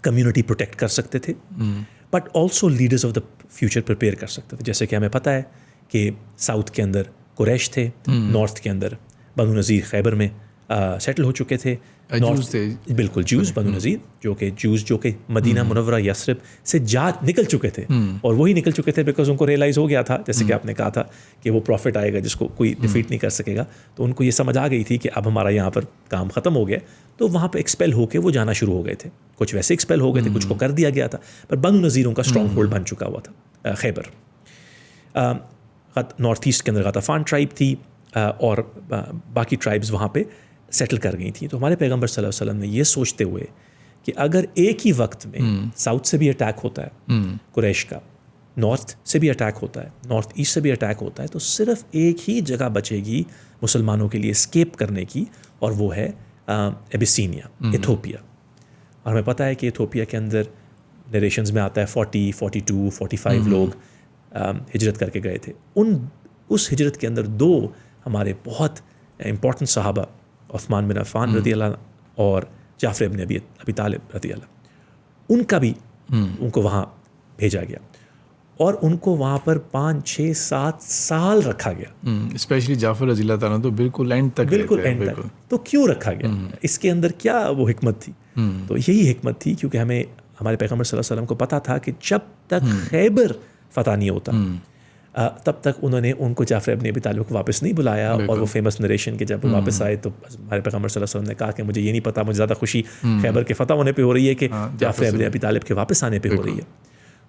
کمیونٹی پروٹیکٹ کر سکتے تھے, but also leaders of the future prepare کر سکتے تھے. جیسے کہ ہمیں پتہ ہے کہ ساؤتھ کے اندر قریش تھے, نارتھ کے اندر بنو نذیر خیبر میں سیٹل ہو چکے تھے. بالکل جوز, بنو نذیر جو کہ مدینہ منورہ یثرب سے نکل چکے تھے, اور وہی نکل چکے تھے بیکاز ان کو ریئلائز ہو گیا تھا, جیسے کہ آپ نے کہا تھا کہ وہ پروفٹ آئے گا جس کو کوئی ڈیفیٹ نہیں کر سکے گا. تو ان کو یہ سمجھ آ گئی تھی کہ اب ہمارا یہاں پر کام ختم ہو گیا, تو وہاں پہ ایکسپیل ہو کے وہ جانا شروع ہو گئے تھے. کچھ ویسے ایکسپیل ہو گئے تھے, کچھ کو کر دیا گیا تھا, پر بنو نذیروں کا اسٹرانگ ہولڈ بن چکا ہوا تھا خیبر. نارتھ ایسٹ کے اندر غطفان ٹرائب تھی, اور باقی ٹرائبز وہاں پہ سیٹل کر گئی تھیں. تو ہمارے پیغمبر صلی اللہ علیہ وسلم نے یہ سوچتے ہوئے کہ اگر ایک ہی وقت میں ساؤتھ سے بھی اٹیک ہوتا ہے قریش کا, نارتھ سے بھی اٹیک ہوتا ہے, نارتھ ایسٹ سے بھی اٹیک ہوتا ہے, تو صرف ایک ہی جگہ بچے گی مسلمانوں کے لیے اسکیپ کرنے کی, اور وہ ہے ایبیسینیا, ایتھوپیا. اور ہمیں پتہ ہے کہ ایتھوپیا کے اندر نریشنز میں آتا ہے 40, 42, 45 لوگ ہجرت کر کے گئے تھے. اس ہجرت کے اندر 2 ہمارے بہت امپورٹنٹ صحابہ, عثمان بن عفان رضی اللہ اور جعفر بن ابی طالب رضی اللہ, ان کا بھی ان کو وہاں بھیجا گیا, اور ان کو وہاں پر 5, 6, 7 سال رکھا گیا. اسپیشلی جعفر رضی اللہ تعالیٰ تو بالکل اینڈ تک. تو کیوں رکھا گیا؟ اس کے اندر کیا وہ حکمت تھی؟ تو یہی حکمت تھی کیونکہ ہمارے پیغمبر صلی اللہ علیہ وسلم کو پتا تھا کہ جب تک خیبر فتح نہیں ہوتا تب تک انہوں نے ان کو جعفر ابن ابی طالب کو واپس نہیں بلایا. اور وہ فیمس نریشن کے جب واپس آئے تو ہمارے پیغمبر صلی اللہ علیہ وسلم نے کہا کہ مجھے یہ نہیں پتا, مجھے زیادہ خوشی خیبر کے فتح ہونے پہ ہو رہی ہے کہ جعفر ابن ابی طالب کے واپس آنے پہ ہو رہی ہے.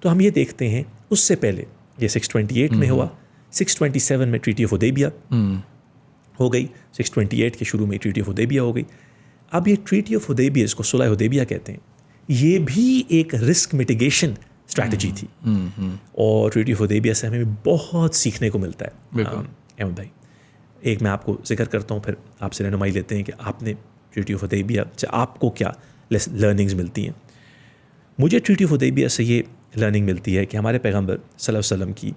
تو ہم یہ دیکھتے ہیں اس سے پہلے یہ 628 میں ہوا, 627 میں ٹریٹی آف حدیبیہ ہو گئی, 628 کے شروع میں ٹریٹی آف حدیبیہ ہو گئی. اب یہ ٹریٹی آف حدیبیہ, اس کو صلح حدیبیہ کہتے ہیں, یہ بھی ایک رسک میٹیگیشن اسٹریٹجی تھی, اور ٹریٹی آف حدیبیہ سے ہمیں بہت سیکھنے کو ملتا ہے. احمد بھائی, ایک میں آپ کو ذکر کرتا ہوں, پھر آپ سے رہنمائی لیتے ہیں کہ آپ نے ٹریٹی آف حدیبیہ سے آپ کو کیا لرننگز ملتی ہیں. مجھے ٹریٹی آف حدیبیہ سے یہ لرننگ ملتی ہے کہ ہمارے پیغمبر صلی اللہ علیہ وسلم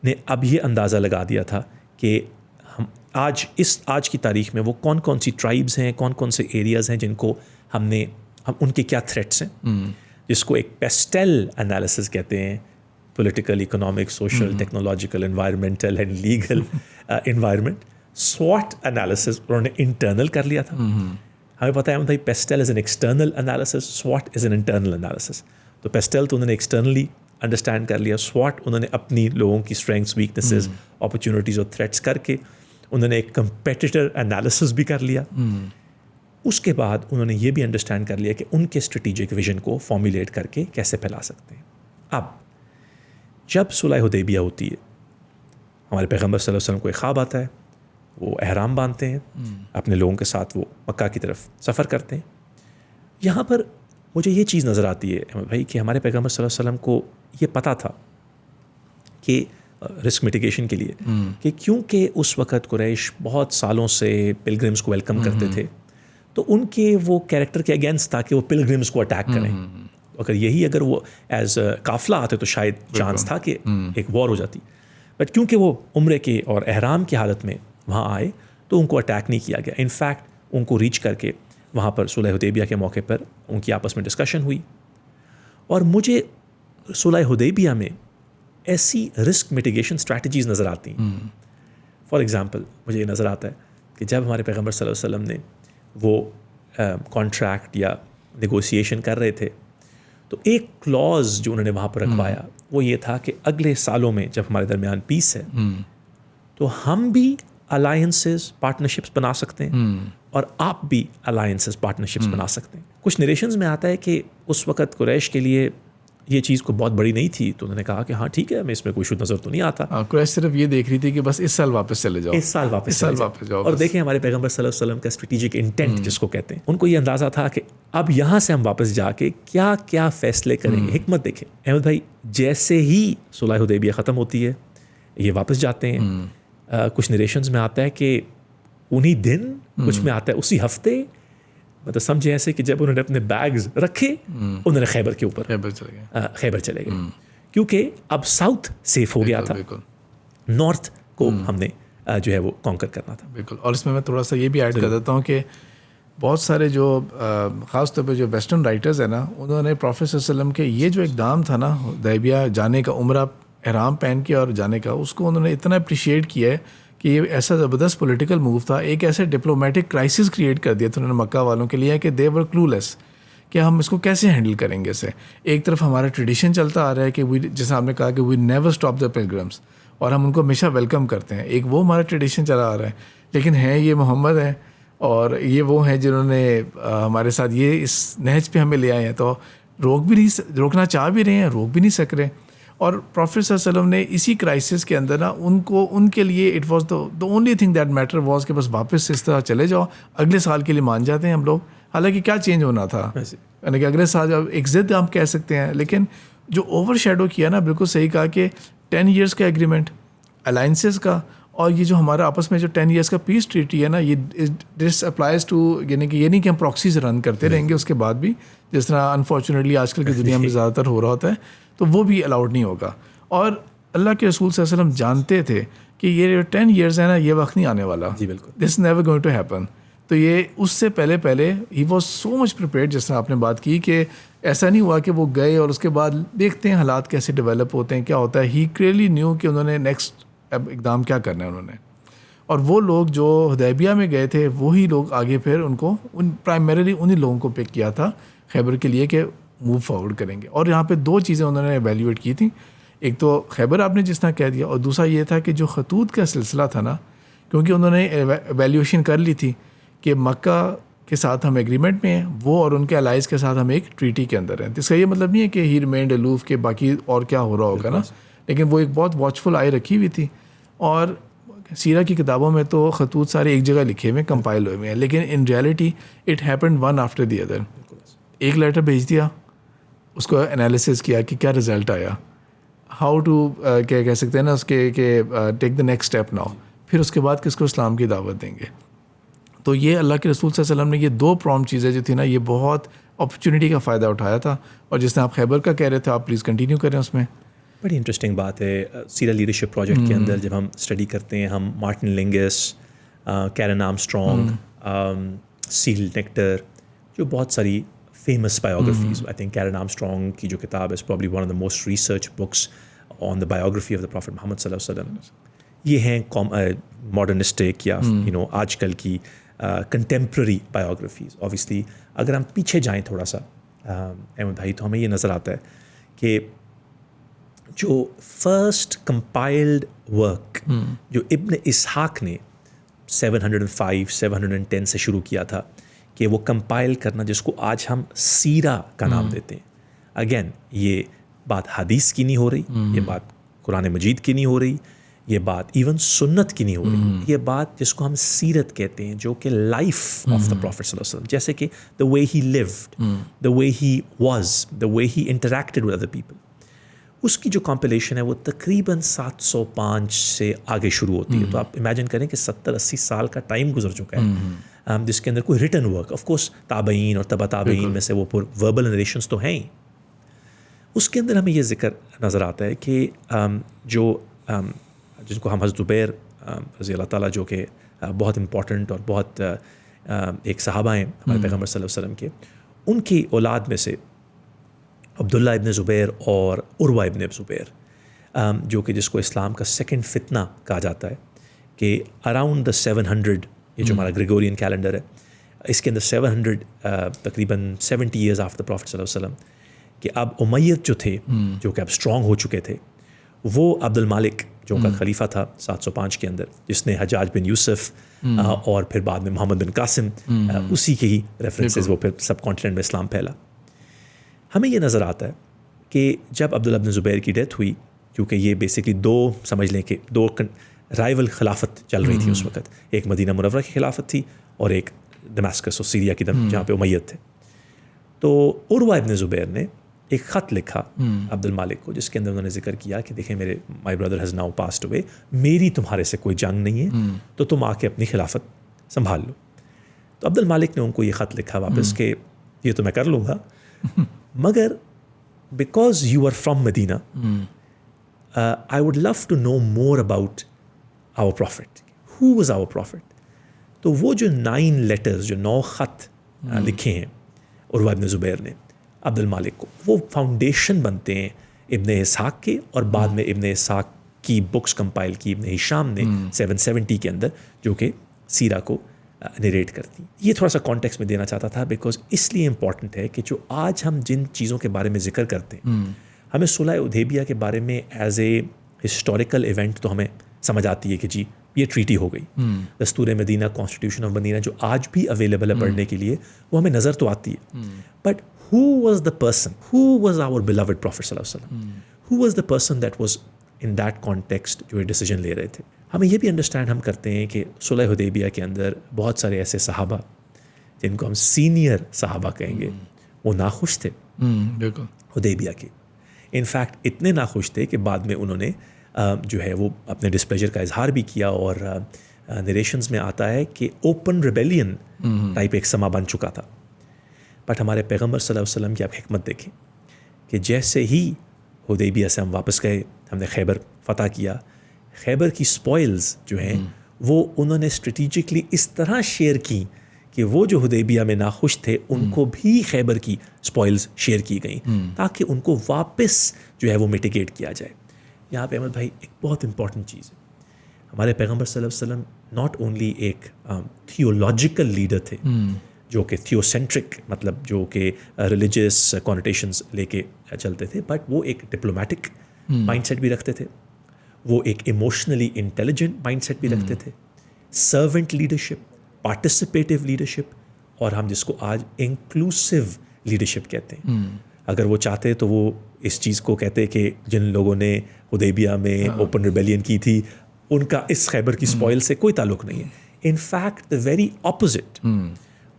نے اب یہ اندازہ لگا دیا تھا کہ ہم آج کی تاریخ میں وہ کون سی ٹرائبز ہیں, کون سے ایریاز ہیں جن کو ہم ان کے کیا تھریٹس ہیں, جس کو ایک پیسٹل انالیسس کہتے ہیں, political, economic, social, technological, environmental and legal environment. سواٹ انالیسس انہوں نے انٹرنل کر لیا تھا. ہمیں پتہ ہے بھائی PESTEL is an external analysis, سواٹ از این انٹرنل انالیسس. تو پیسٹل تو انہوں نے ایکسٹرنلی انڈرسٹینڈ کر لیا, سواٹ انہوں نے اپنی لوگوں کی اسٹرینگس, ویکنیسز, اپرچونیٹیز اور تھریٹس کر کے انہوں نے ایک کمپیٹیٹر انالیسس بھی کر لیا. اس کے بعد انہوں نے یہ بھی انڈرسٹینڈ کر لیا کہ ان کے اسٹریٹجک ویژن کو فارمولیٹ کر کے کیسے پھیلا سکتے ہیں. اب جب صلح حدیبیہ ہوتی ہے, ہمارے پیغمبر صلی اللہ علیہ وسلم کو ایک خواب آتا ہے, وہ احرام باندھتے ہیں, اپنے لوگوں کے ساتھ وہ مکہ کی طرف سفر کرتے ہیں. یہاں پر مجھے یہ چیز نظر آتی ہے احمد بھائی کہ ہمارے پیغمبر صلی اللہ علیہ وسلم کو یہ پتہ تھا کہ رسک میٹیگیشن کے لیے کہ کیونکہ اس وقت قریش بہت سالوں سے پلگرمز کو ویلکم کرتے تھے, تو ان کے وہ کیریکٹر کے اگینسٹ تھا کہ وہ پلگرمز کو اٹیک کریں. اگر وہ ایز قافلہ آتے تو شاید چانس تھا کہ ایک وار ہو جاتی, بٹ کیونکہ وہ عمرے کے اور احرام کی حالت میں وہاں آئے تو ان کو اٹیک نہیں کیا گیا. انفیکٹ ان کو ریچ کر کے وہاں پر صلح حدیبیہ کے موقع پر ان کی آپس میں ڈسکشن ہوئی. اور مجھے صلح حدیبیہ میں ایسی رسک میٹیگیشن اسٹریٹجیز نظر آتی ہیں. فار ایگزامپل مجھے یہ نظر آتا ہے کہ جب ہمارے پیغمبر صلی اللہ علیہ وسلم نے وہ کانٹریکٹ یا نیگوسیشن کر رہے تھے, تو ایک کلوز جو انہوں نے وہاں پر رکھوایا وہ یہ تھا کہ اگلے سالوں میں جب ہمارے درمیان پیس ہے تو ہم بھی الائنسز پارٹنرشپس بنا سکتے ہیں اور آپ بھی الائنسز پارٹنرشپس بنا سکتے ہیں. کچھ نریشنز میں آتا ہے کہ اس وقت قریش کے لیے یہ چیز کو بہت بڑی نہیں تھی تو انہوں نے کہا کہ ہاں ٹھیک ہے ہمیں اس میں کوئی شد نظر تو نہیں آتا. قریش صرف یہ دیکھ رہی تھی کہ بس اس سال واپس چلے جاؤ, اس سال واپس جاؤ. اور دیکھیں ہمارے پیغمبر صلی اللہ علیہ وسلم کا اسٹریٹجک انٹینٹ جس کو کہتے ہیں, ان کو یہ اندازہ تھا کہ اب یہاں سے ہم واپس جا کے کیا کیا فیصلے کریں گے. حکمت دیکھیں احمد بھائی, جیسے ہی صلح حدیبیہ ختم ہوتی ہے یہ واپس جاتے ہیں. کچھ نریشنز میں آتا ہے کہ انہی دن, کچھ میں آتا ہے اسی ہفتے, مطلب سمجھے ایسے کہ جب انہوں نے اپنے بیگز رکھے انہوں نے خیبر کے اوپر خیبر چلے گئے, کیونکہ اب ساؤتھ سیف ہو گیا تھا, نارتھ کو ہم نے جو ہے وہ کانکر کرنا تھا. بالکل. اور اس میں تھوڑا سا یہ بھی ایڈ کر دیتا ہوں کہ بہت سارے جو خاص طور پہ جو ویسٹرن رائٹرز ہیں نا, انہوں نے پروفیٹ صلی اللہ علیہ وسلم کے یہ جو اقدام تھا نا حدیبیہ جانے کا, عمرہ احرام پہن کے اور جانے کا, اس کو انہوں نے اتنا اپریشیٹ کیا ہے کہ یہ ایسا زبردست پولیٹیکل موو تھا, ایک ایسے ڈپلومیٹک کرائسس کریٹ کر دیا تھا انہوں نے مکہ والوں کے لیے کہ دے ور کلو لیس کہ ہم اس کو کیسے ہینڈل کریں گے. اسے ایک طرف ہمارا ٹریڈیشن چلتا آ رہا ہے کہ جیسے آپ نے کہا کہ we never stop the pilgrims, اور ہم ان کو ہمیشہ ویلکم کرتے ہیں, ایک وہ ہمارا ٹریڈیشن چلا آ رہا ہے, لیکن ہیں یہ محمد ہیں اور یہ وہ ہیں جنہوں نے ہمارے ساتھ یہ اس نہج پہ ہمیں لے آئے ہیں, تو روکنا چاہ بھی رہے ہیں, روک بھی نہیں سک رہے. اور پروفیٹ صلی اللہ علیہ وسلم نے اسی کرائسس کے اندر نا ان کے لیے it was the only thing that matter was کہ بس واپس اس طرح چلے جاؤ, اگلے سال کے لیے مان جاتے ہیں ہم لوگ. حالانکہ کیا چینج ہونا تھا, یعنی کہ اگلے سال ایک ضد آپ کہہ سکتے ہیں, لیکن جو اوور شیڈو کیا نا, بالکل صحیح کہا کہ 10 ایئرس کا ایگریمنٹ الائنسز کا, اور یہ جو ہمارا آپس میں جو 10 ایئرس کا پیس ٹریٹی ہے نا, یہ دس اپلائز ٹو, یعنی کہ یہ نہیں کہ ہم پراکسیز رن کرتے رہیں گے اس کے بعد بھی, جس طرح انفارچونیٹلی آج کل کی دنیا میں زیادہ تر ہو رہا ہوتا ہے, تو وہ بھی الاؤڈ نہیں ہوگا. اور اللہ کے رسول صلی اللہ علیہ وسلم جانتے تھے کہ یہ 10 ایئرز ہے نا, یہ وقت نہیں آنے والا. جی بالکل. دس نیور گوئنگ ٹو ہیپن. تو یہ اس سے پہلے he was so much prepared, جس طرح آپ نے بات کی کہ ایسا نہیں ہوا کہ وہ گئے اور اس کے بعد دیکھتے ہیں حالات کیسے ڈیولپ ہوتے ہیں, کیا ہوتا ہے. ہی کلیئرلی نیو کہ انہوں نے نیکسٹ اقدام کیا کرنا ہے انہوں نے. اور وہ لوگ جو حدیبیہ میں گئے تھے وہی لوگ آگے پھر ان کو پرائمریلی انہی لوگوں کو پک کیا تھا خیبر کے لیے کہ موو فارورڈ کریں گے. اور یہاں پہ 2 چیزیں انہوں نے ایویلیویٹ کی تھیں, ایک تو خیبر آپ نے جس طرح کہہ دیا, اور دوسرا یہ تھا کہ جو خطوط کا سلسلہ تھا نا, کیونکہ انہوں نے ایویلیویشن کر لی تھی کہ مکہ کے ساتھ ہم ایگریمنٹ میں ہیں, وہ اور ان کے الائز کے ساتھ ہم ایک ٹریٹی کے اندر ہیں. اس کا یہ مطلب نہیں ہے کہ ہی ریمینڈ الوف کے باقی اور کیا ہو رہا ہوگا نا, لیکن وہ ایک بہت واچفل آئی رکھی ہوئی تھی. اور سیرہ کی کتابوں میں تو خطوط سارے ایک جگہ لکھے ہوئے ہیں, کمپائل ہوئے ہیں, لیکن in reality it happened one after the other. ایک لیٹر بھیج دیا, اس کو انالیسس کیا کہ کیا رزلٹ آیا, ہاؤ ٹو کیا کہہ سکتے ہیں نا اس کے کہ ٹیک دا نیکسٹ اسٹیپ ناؤ, پھر اس کے بعد کس کو اسلام کی دعوت دیں گے. تو یہ اللہ کے رسول صلی اللہ علیہ وسلم نے یہ 2 پرام چیزیں جو تھی نا, یہ بہت اپرچونیٹی کا فائدہ اٹھایا تھا. اور جس طرح آپ خیبر کا کہہ رہے تھے, آپ پلیز کنٹینیو کریں اس میں. بڑی انٹرسٹنگ بات ہے. سیرا لیڈرشپ پروجیکٹ کے اندر جب ہم اسٹڈی کرتے ہیں, ہم Martin Lings, Karen Armstrong, sealed nectar, جو بہت ساری famous biographies, I think Karen Armstrong کی جو کتاب is probably one of the most researched books on the biography of the Prophet Muhammad صلی اللہ علیہ وسلم. یہ ہیں ماڈرنسٹک یا آج کل کی کنٹمپرری بایوگرافیز. اوبیسلی اگر ہم پیچھے جائیں تھوڑا سا احمد بھائی, تو ہمیں یہ نظر آتا ہے کہ جو فرسٹ کمپائلڈ ورک جو ابن اسحاق نے 705 710 سے شروع کیا تھا کہ وہ کمپائل کرنا, جس کو آج ہم سیرہ کا نام دیتے ہیں. اگین یہ بات حدیث کی نہیں ہو رہی, یہ بات قرآن مجید کی نہیں ہو رہی, یہ بات ایون سنت کی نہیں ہو رہی, یہ بات جس کو ہم سیرت کہتے ہیں, جو کہ لائف آف دا پروفیٹ صلی اللہ علیہ وسلم, جیسے کہ the way he lived, the way he was, the way he interacted with other people. اس کی جو کمپلیشن ہے وہ تقریباً 705 سے آگے شروع ہوتی ہے. تو آپ امیجن کریں کہ 70-80 سال کا ٹائم گزر چکا ہے, جس کے اندر کوئی ریٹن ورک, آف کورس تابعین اور تبع تابعین میں سے وہ وربل نریشنز تو ہیں ہی. اس کے اندر ہمیں یہ ذکر نظر آتا ہے کہ جو جن کو ہم حضرت زبیر رضی اللہ تعالیٰ, جو کہ بہت امپورٹنٹ اور بہت ایک صحابہ ہیں ہمارے پیغمبر صلی اللہ علیہ وسلم کے, ان کی اولاد میں سے عبداللہ ابن زبیر اور عروہ ابن زبیر, جو کہ جس کو اسلام کا سیکنڈ فتنہ کہا جاتا ہے, کہ اراؤنڈ دا 700, یہ جو ہمارا گریگورین کیلنڈر ہے, اس کے اندر 700 تقریباً 70 ایئرز آفٹر پروفیٹ صلی اللہ علیہ وسلم, کہ اب امیت جو تھے, جو کہ اب اسٹرانگ ہو چکے تھے, وہ عبد المالک جو کا خلیفہ تھا 705 کے اندر، جس نے حجاج بن یوسف اور پھر بعد میں محمد بن قاسم، اسی کے ہی ریفرنسز وہ پھر سب کانٹیننٹ میں اسلام پھیلا. ہمیں یہ نظر آتا ہے کہ جب عبداللہ بن زبیر کی ڈیتھ ہوئی، کیونکہ یہ بیسکلی دو سمجھ لیں کہ دو رائیول خلافت چل رہی تھی اس وقت، ایک مدینہ منورہ کی خلافت تھی اور ایک دماسکس اور سیریا کی جہاں پہ امید تھے. تو عروہ ابن زبیر نے ایک خط لکھا عبد المالک کو، جس کے اندر انہوں نے ذکر کیا کہ دیکھیں میرے my brother has now passed away, میری تمہارے سے کوئی جنگ نہیں ہے، تو تم آ کے اپنی خلافت سنبھال لو. تو عبد المالک نے ان کو یہ خط لکھا واپس کہ یہ تو میں کر لوں گا، مگر because you are from Medina I would love to know more about our prophet. Who was our prophet? تو وہ جو 9 لیٹرز، جو 9 خط لکھے ہیں عروہ ابن زبیر نے عبد المالک کو، وہ فاؤنڈیشن بنتے ہیں ابن اسحاق کے، اور بعد میں ابن اسحاق کی بکس کمپائل کی ابن ہشام نے 770 کے اندر، جو کہ سیرہ کو نریٹ کرتی. یہ تھوڑا سا کانٹیکس میں دینا چاہتا تھا، بیکاز اس لیے امپورٹنٹ ہے کہ جو آج ہم جن چیزوں کے بارے میں ذکر کرتے ہیں، ہمیں صلح حدیبیہ کے بارے میں ایز اے ہسٹوریکل ایونٹ تو ہمیں سمجھ آتی ہے کہ جی یہ ٹریٹی ہو گئی. دستور مدینہ، کانسٹیٹیوشن آف مدینہ جو آج بھی اویلیبل ہے پڑھنے کے لیے، وہ ہمیں نظر تو آتی ہے. But who was the person, who was our beloved Prophet صلی اللہ علیہ وسلم, who was the person that was in that context جو یہ ڈیسیجن لے رہے تھے. ہمیں یہ بھی انڈرسٹینڈ ہم کرتے ہیں کہ صلح حدیبیہ کے اندر بہت سارے ایسے صحابہ جن کو ہم سینئر صحابہ کہیں گے، وہ ناخوش تھے حدیبیہ کے. انفیکٹ اتنے ناخوش تھے کہ بعد میں انہوں نے جو ہے وہ اپنے ڈسپلیجر کا اظہار بھی کیا، اور نریشنز میں آتا ہے کہ اوپن ریبیلین ٹائپ ایک سما بن چکا تھا. بٹ ہمارے پیغمبر صلی اللہ علیہ وسلم کی آپ حکمت دیکھیں کہ جیسے ہی حدیبیہ سے ہم واپس گئے، ہم نے خیبر فتح کیا، خیبر کی سپوائلز جو ہیں وہ انہوں نے اسٹریٹجکلی اس طرح شیئر کی کہ وہ جو حدیبیہ میں ناخوش تھے ان کو بھی خیبر کی سپوائلز شیئر کی گئیں، تاکہ ان کو واپس جو ہے وہ میٹیگیٹ کیا جائے. یہاں پہ احمد بھائی ایک بہت امپورٹنٹ چیز ہے، ہمارے پیغمبر صلی اللہ علیہ وسلم ناٹ اونلی ایک تھیولوجیکل لیڈر تھے جو کہ تھیوسینٹرک، مطلب جو کہ ریلیجیس کونوٹیشنز لے کے چلتے تھے، بٹ وہ ایک ڈپلومیٹک مائنڈ سیٹ بھی رکھتے تھے، وہ ایک ایموشنلی انٹیلیجنٹ مائنڈ سیٹ بھی رکھتے تھے، سرونٹ لیڈرشپ، پارٹیسپیٹیو لیڈرشپ، اور ہم جس کو آج انکلوسیو لیڈرشپ کہتے ہیں. اگر وہ چاہتے تو وہ اس چیز کو کہتے کہ جن لوگوں نے حدیبیہ میں اوپن ریبیلین کی تھی ان کا اس خیبر کی سپوائل سے کوئی تعلق نہیں ہے. In fact the very opposite.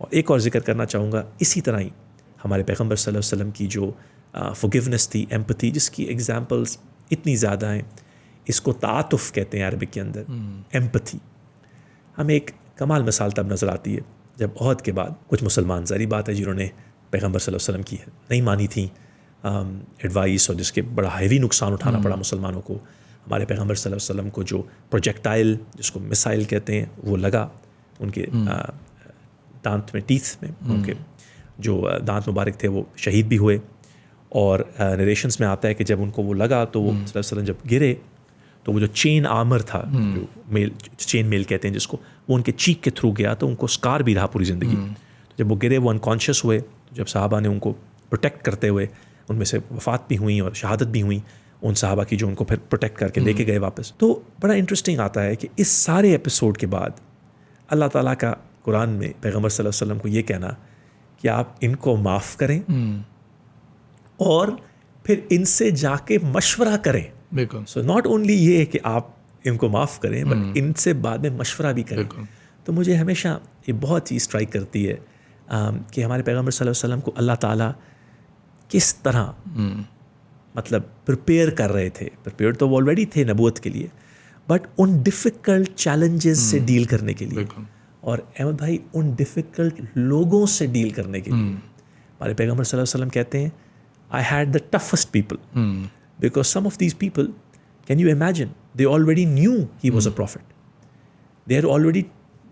اور ایک اور ذکر کرنا چاہوں گا، اسی طرح ہی ہمارے پیغمبر صلی اللہ علیہ وسلم کی جو فورگیونیس تھی، ایمپتھی، جس کی ایگزامپلس اتنی زیادہ ہیں. اس کو تعاطف کہتے ہیں عربک کے اندر، ایمپتھی. ہمیں ایک کمال مثال تب نظر آتی ہے جب عہد کے بعد کچھ مسلمان، ظاہری بات ہے جنہوں نے پیغمبر صلی اللہ علیہ وسلم کی نہیں مانی تھیں ایڈوائس، اور جس کے بڑا ہیوی نقصان اٹھانا پڑا مسلمانوں کو. ہمارے پیغمبر صلی اللہ علیہ وسلم کو جو پروجیکٹائل، جس کو مسائل کہتے ہیں، وہ لگا ان کے دانت میں، ٹیتھ میں، ان کے جو دانت مبارک تھے وہ شہید بھی ہوئے. اور نریشنز میں آتا ہے کہ جب ان کو وہ لگا تو وہ صلی اللہ علیہ وسلم جب گرے تو وہ جو چین آرمر تھا، جو میل چین میل کہتے ہیں جس کو، وہ ان کے چیک کے تھرو گیا تو ان کو اسکار بھی رہا پوری زندگی. جب وہ گرے وہ انکانشیس ہوئے، جب صحابہ نے ان کو پروٹیکٹ کرتے ہوئے، ان میں سے وفات بھی ہوئیں اور شہادت بھی ہوئیں ان صحابہ کی جو ان کو پھر پروٹیکٹ کر کے لے کے گئے واپس. تو بڑا انٹرسٹنگ آتا ہے کہ اس سارے ایپیسوڈ کے بعد اللہ تعالیٰ کا قرآن میں پیغمبر صلی اللہ علیہ وسلم کو یہ کہنا کہ آپ ان کو معاف کریں اور پھر ان سے جا کے مشورہ کریں. بالکل. سو ناٹ اونلی یہ کہ آپ ان کو معاف کریں، بٹ ان سے بعد میں مشورہ بھی کریں. تو مجھے ہمیشہ یہ بہت چیز اسٹرائک کرتی ہے کہ ہمارے پیغمبر صلی اللہ علیہ وسلم کو اللہ تعالیٰ کس طرح مطلب پریپیئر کر رہے تھے. پریپیئر تو وہ آلریڈی تھے نبوت کے لیے، بٹ ان ڈیفیکلٹ چیلنجز سے ڈیل کرنے کے لیے، اور احمد بھائی ان ڈیفیکلٹ لوگوں سے ڈیل کرنے کے لیے. ہمارے پیغمبر صلی اللہ علیہ وسلم کہتے ہیں I had the toughest people because some of these people, can you imagine, they already knew he was a prophet. They had already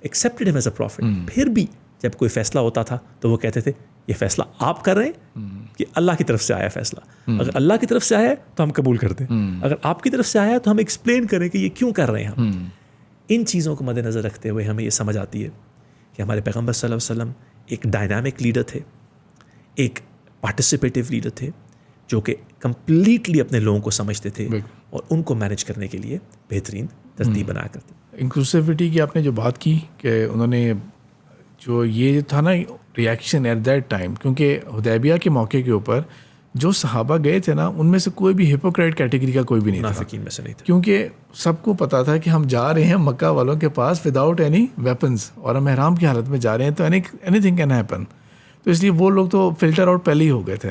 accepted him as a prophet. پھر بھی جب کوئی فیصلہ ہوتا تھا تو وہ کہتے تھے یہ فیصلہ آپ کر رہے ہیں کہ اللہ کی طرف سے آیا فیصلہ؟ اگر اللہ کی طرف سے آیا ہے تو ہم قبول کرتے ہیں، اگر آپ کی طرف سے آیا ہے تو ہم ایکسپلین کریں کہ یہ کیوں کر رہے ہیں ہم. ان چیزوں کو مد نظر رکھتے ہوئے ہمیں یہ سمجھ آتی ہے کہ ہمارے پیغمبر صلی اللہ علیہ وسلم ایک ڈائنامک لیڈر تھے، ایک پارٹیسپیٹیو لیڈر تھے، جو کہ کمپلیٹلی اپنے لوگوں کو سمجھتے تھے اور ان کو مینیج کرنے کے لیے بہترین ترتیب بنایا کرتے تھے. انکلوسیوٹی کی آپ نے جو بات کی کہ انہوں نے جو یہ تھا نا ریئیکشن ایٹ دیٹ ٹائم، کیونکہ حدیبیہ کے موقع کے اوپر جو صحابہ گئے تھے نا ان میں سے کوئی بھی ہپوکریٹ کیٹیگری کا کوئی بھی نہیں تھا، منافقین میں سے نہیں تھا، کیونکہ سب کو پتا تھا کہ ہم جا رہے ہیں مکہ والوں کے پاس وداؤٹ اینی ویپنس، اور ہم احرام کی حالت میں جا رہے ہیں تو اینی تھنگ کین ہیپن. تو اس لیے وہ لوگ تو فلٹر آؤٹ پہلے ہی ہو گئے تھے.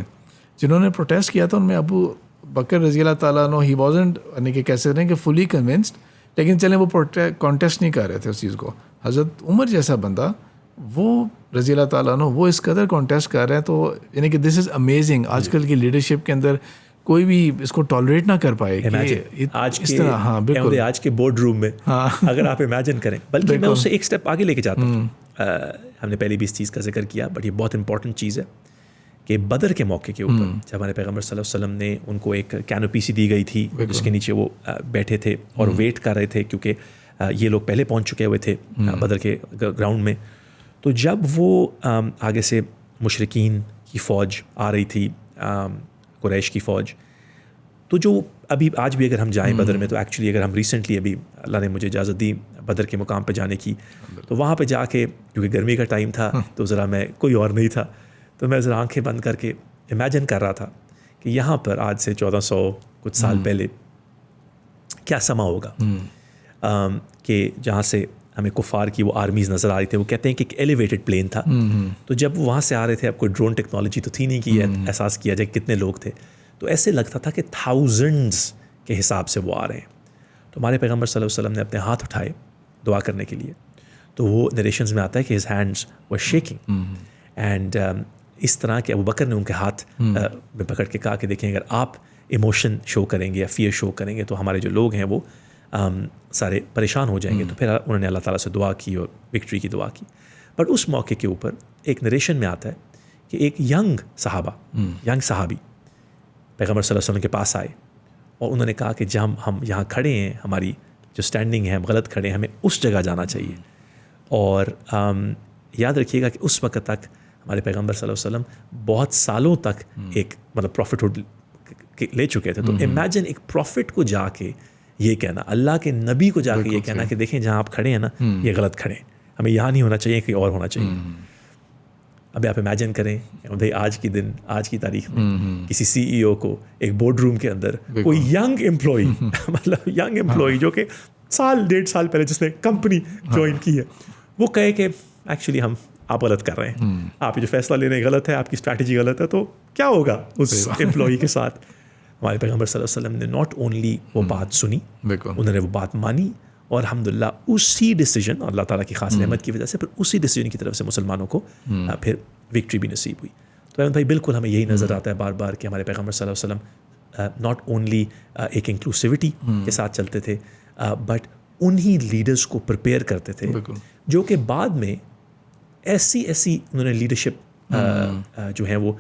جنہوں نے پروٹیسٹ کیا تھا ان میں ابو بکر رضی اللہ تعالیٰ عنہ، ہی وازنٹ یعنی کہ کہہ سکتے ہیں کہ فلی کنونسڈ، لیکن چلیں وہ کانٹیسٹ نہیں کر رہے تھے اس چیز کو. حضرت عمر جیسا بندہ وہ رضی اللہ تعالیٰ عنہ وہ اس قدر کانٹیسٹ کر رہے ہیں، تو یعنی کہ دس از امیزنگ. آج کل کی لیڈرشپ کے اندر کوئی بھی اس کو ٹالریٹ نہ کر پائے کہ اس طرح. ہاں بالکل، آج کے بورڈ روم میں اگر آپ امیجن کریں، بلکہ میں اسے ایک اسٹیپ آگے لے کے جاتا ہوں. ہم نے پہلے بھی اس چیز کا ذکر کیا، بٹ یہ بہت امپورٹنٹ چیز ہے کہ بدر کے موقع کے اوپر جب ہمارے پیغمبر صلی اللہ علیہ وسلم نے ان کو ایک کینوپی سی دی گئی تھی جس کے نیچے وہ بیٹھے تھے اور ویٹ کر رہے تھے، کیونکہ یہ لوگ پہلے پہنچ چکے ہوئے تھے بدر کے گراؤنڈ میں. تو جب وہ آگے سے مشرکین کی فوج آ رہی تھی، قریش کی فوج، تو جو ابھی آج بھی اگر ہم جائیں بدر میں، تو ایکچولی اگر ہم ریسنٹلی ابھی اللہ نے مجھے اجازت دی بدر کے مقام پہ جانے کی، تو وہاں پہ جا کے کیونکہ گرمی کا ٹائم تھا تو ذرا میں کوئی اور نہیں تھا، تو میں ذرا آنکھیں بند کر کے امیجن کر رہا تھا کہ یہاں پر آج سے 1400 کچھ سال پہلے کیا سما ہوگا کہ جہاں سے ہمیں کفار کی وہ آرمیز نظر آ رہی تھی. وہ کہتے ہیں کہ ایک ایلیویٹڈ پلین تھا، تو جب وہ وہاں سے آ رہے تھے، اب کوئی ڈرون ٹیکنالوجی تو تھی نہیں کہ احساس کیا جائے کتنے لوگ تھے، تو ایسے لگتا تھا کہ تھاؤزنڈز کے حساب سے وہ آ رہے ہیں. تو ہمارے پیغمبر صلی اللہ علیہ وسلم نے اپنے ہاتھ اٹھائے دعا کرنے کے لیے، تو وہ نریشنز میں آتا ہے کہ his hands were shaking, and اس طرح کہ ابو بکر نے ان کے ہاتھ میں پکڑ کے کہا کہ دیکھیں اگر آپ ایموشن شو کریں گے یا فیئر شو کریں گے تو ہمارے جو لوگ ہیں وہ سارے پریشان ہو جائیں گے. تو پھر انہوں نے اللہ تعالیٰ سے دعا کی اور وکٹری کی دعا کی. بٹ اس موقع کے اوپر ایک نریشن میں آتا ہے کہ ایک ینگ صحابی پیغمبر صلی اللہ علیہ وسلم کے پاس آئے اور انہوں نے کہا کہ جب ہم یہاں کھڑے ہیں، ہماری جو اسٹینڈنگ ہے ہم غلط کھڑے ہیں، ہمیں اس جگہ جانا چاہیے. اور یاد رکھیے گا کہ اس وقت تک ہمارے پیغمبر صلی اللہ علیہ وسلم بہت سالوں تک ایک پروفٹ لے چکے تھے. تو امیجن ایک پروفٹ کو جا کے یہ کہنا، اللہ کے نبی کو جا کے یہ کہنا کہ دیکھیں جہاں آپ کھڑے ہیں نا یہ غلط کھڑے ہیں، ہمیں یہاں نہیں ہونا چاہیے، کہیں اور ہونا چاہیے. ابھی آپ امیجن کریں بھائی آج کی تاریخ میں کسی سی ای او کو ایک بورڈ روم کے اندر کوئی ینگ امپلائی جو کہ ڈیڑھ سال پہلے جس نے کمپنی جوائن کی ہے، وہ کہے کہ ایکچولی آپ غلط کر رہے ہیں، آپ جو فیصلہ لے رہے ہیں غلط ہے، آپ کی اسٹریٹجی غلط ہے، تو کیا ہوگا اس امپلائی کے ساتھ. ہمارے پیغمبر صلی اللہ علیہ وسلم نے ناٹ اونلی وہ بات سنی، انہوں نے وہ بات مانی، اور الحمدللہ اسی ڈیسیجن اور اللہ تعالیٰ کی خاص نعمت کی وجہ سے پھر اسی ڈیسیجن کی طرف سے مسلمانوں کو پھر وکٹری بھی نصیب ہوئی. تو احمد بھائی بالکل ہمیں یہی نظر آتا ہے بار بار کہ ہمارے پیغمبر صلی اللہ علیہ وسلم ناٹ اونلی ایک انکلوسیوٹی کے ساتھ چلتے تھے، بٹ انہی لیڈرز کو پریپیئر کرتے تھے جو کہ بعد میں ایسی انہوں نے لیڈرشپ جو ہیں وہ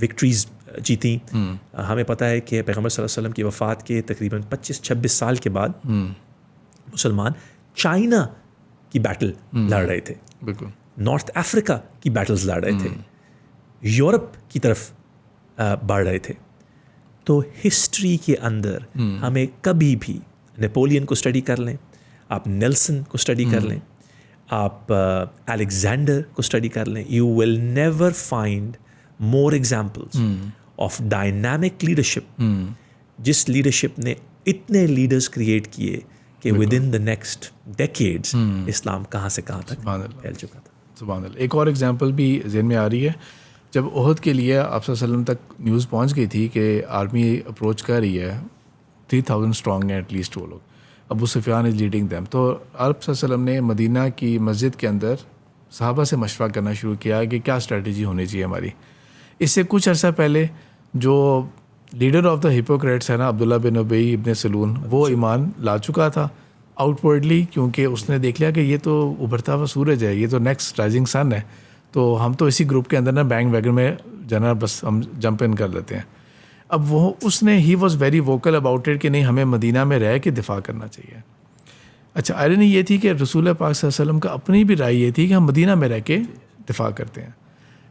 وکٹریز جیتیں. ہمیں پتہ ہے کہ پیغمبر صلی اللہ علیہ وسلم کی وفات کے تقریباً 25-26 سال کے بعد مسلمان چائنا کی بیٹل لڑ رہے تھے، نارتھ افریقہ کی بیٹلز لڑ رہے تھے، یورپ کی طرف بڑھ رہے تھے. تو ہسٹری کے اندر ہمیں کبھی بھی نیپولین کو اسٹڈی کر لیں، آپ نیلسن کو اسٹڈی کر لیں، آپ الیگزینڈر کو اسٹڈی کر لیں، you will never find more examples of dynamic leadership, جس لیڈرشپ نے اتنے لیڈرز کریٹ کیے کہ within the next decades اسلام کہاں سے کہاں تک پھیل چکا تھا. سبحان اللہ. ایک اور ایگزامپل بھی ذہن میں آ رہی ہے، جب احد کے لیے آپ صلی اللہ علیہ وسلم تک نیوز پہنچ گئی تھی کہ آرمی اپروچ کر رہی ہے، 3000 اسٹرانگ ہیں ایٹ لیسٹ وہ لوگ، ابو سفیان از لیڈنگ دیم، تو آپ صلی اللہ علیہ وسلم نے مدینہ کی مسجد کے اندر صحابہ سے مشورہ کرنا شروع کیا کہ کیا اسٹریٹجی ہونی چاہیے ہماری. اس سے کچھ عرصہ پہلے جو لیڈر آف دا ہپوکریٹس ہے نا، عبداللہ بن ابی ابن سلول، وہ ایمان لا چکا تھا آؤٹ ورڈلی، کیونکہ اس نے دیکھ لیا کہ یہ تو ابھرتا ہوا سورج ہے، یہ تو نیکسٹ رائزنگ سن ہے، تو ہم تو اسی گروپ کے اندر نا بینگ ویگن میں جانا بس ہم جمپ ان کر لیتے ہیں. اب وہ اس نے he was very vocal about it کہ نہیں ہمیں مدینہ میں رہ کے دفاع کرنا چاہیے. اچھا آئرنی یہ تھی کہ رسول پاک صلی اللہ علیہ وسلم کا اپنی بھی رائے یہ تھی کہ ہم مدینہ میں رہ کے دفاع کرتے ہیں،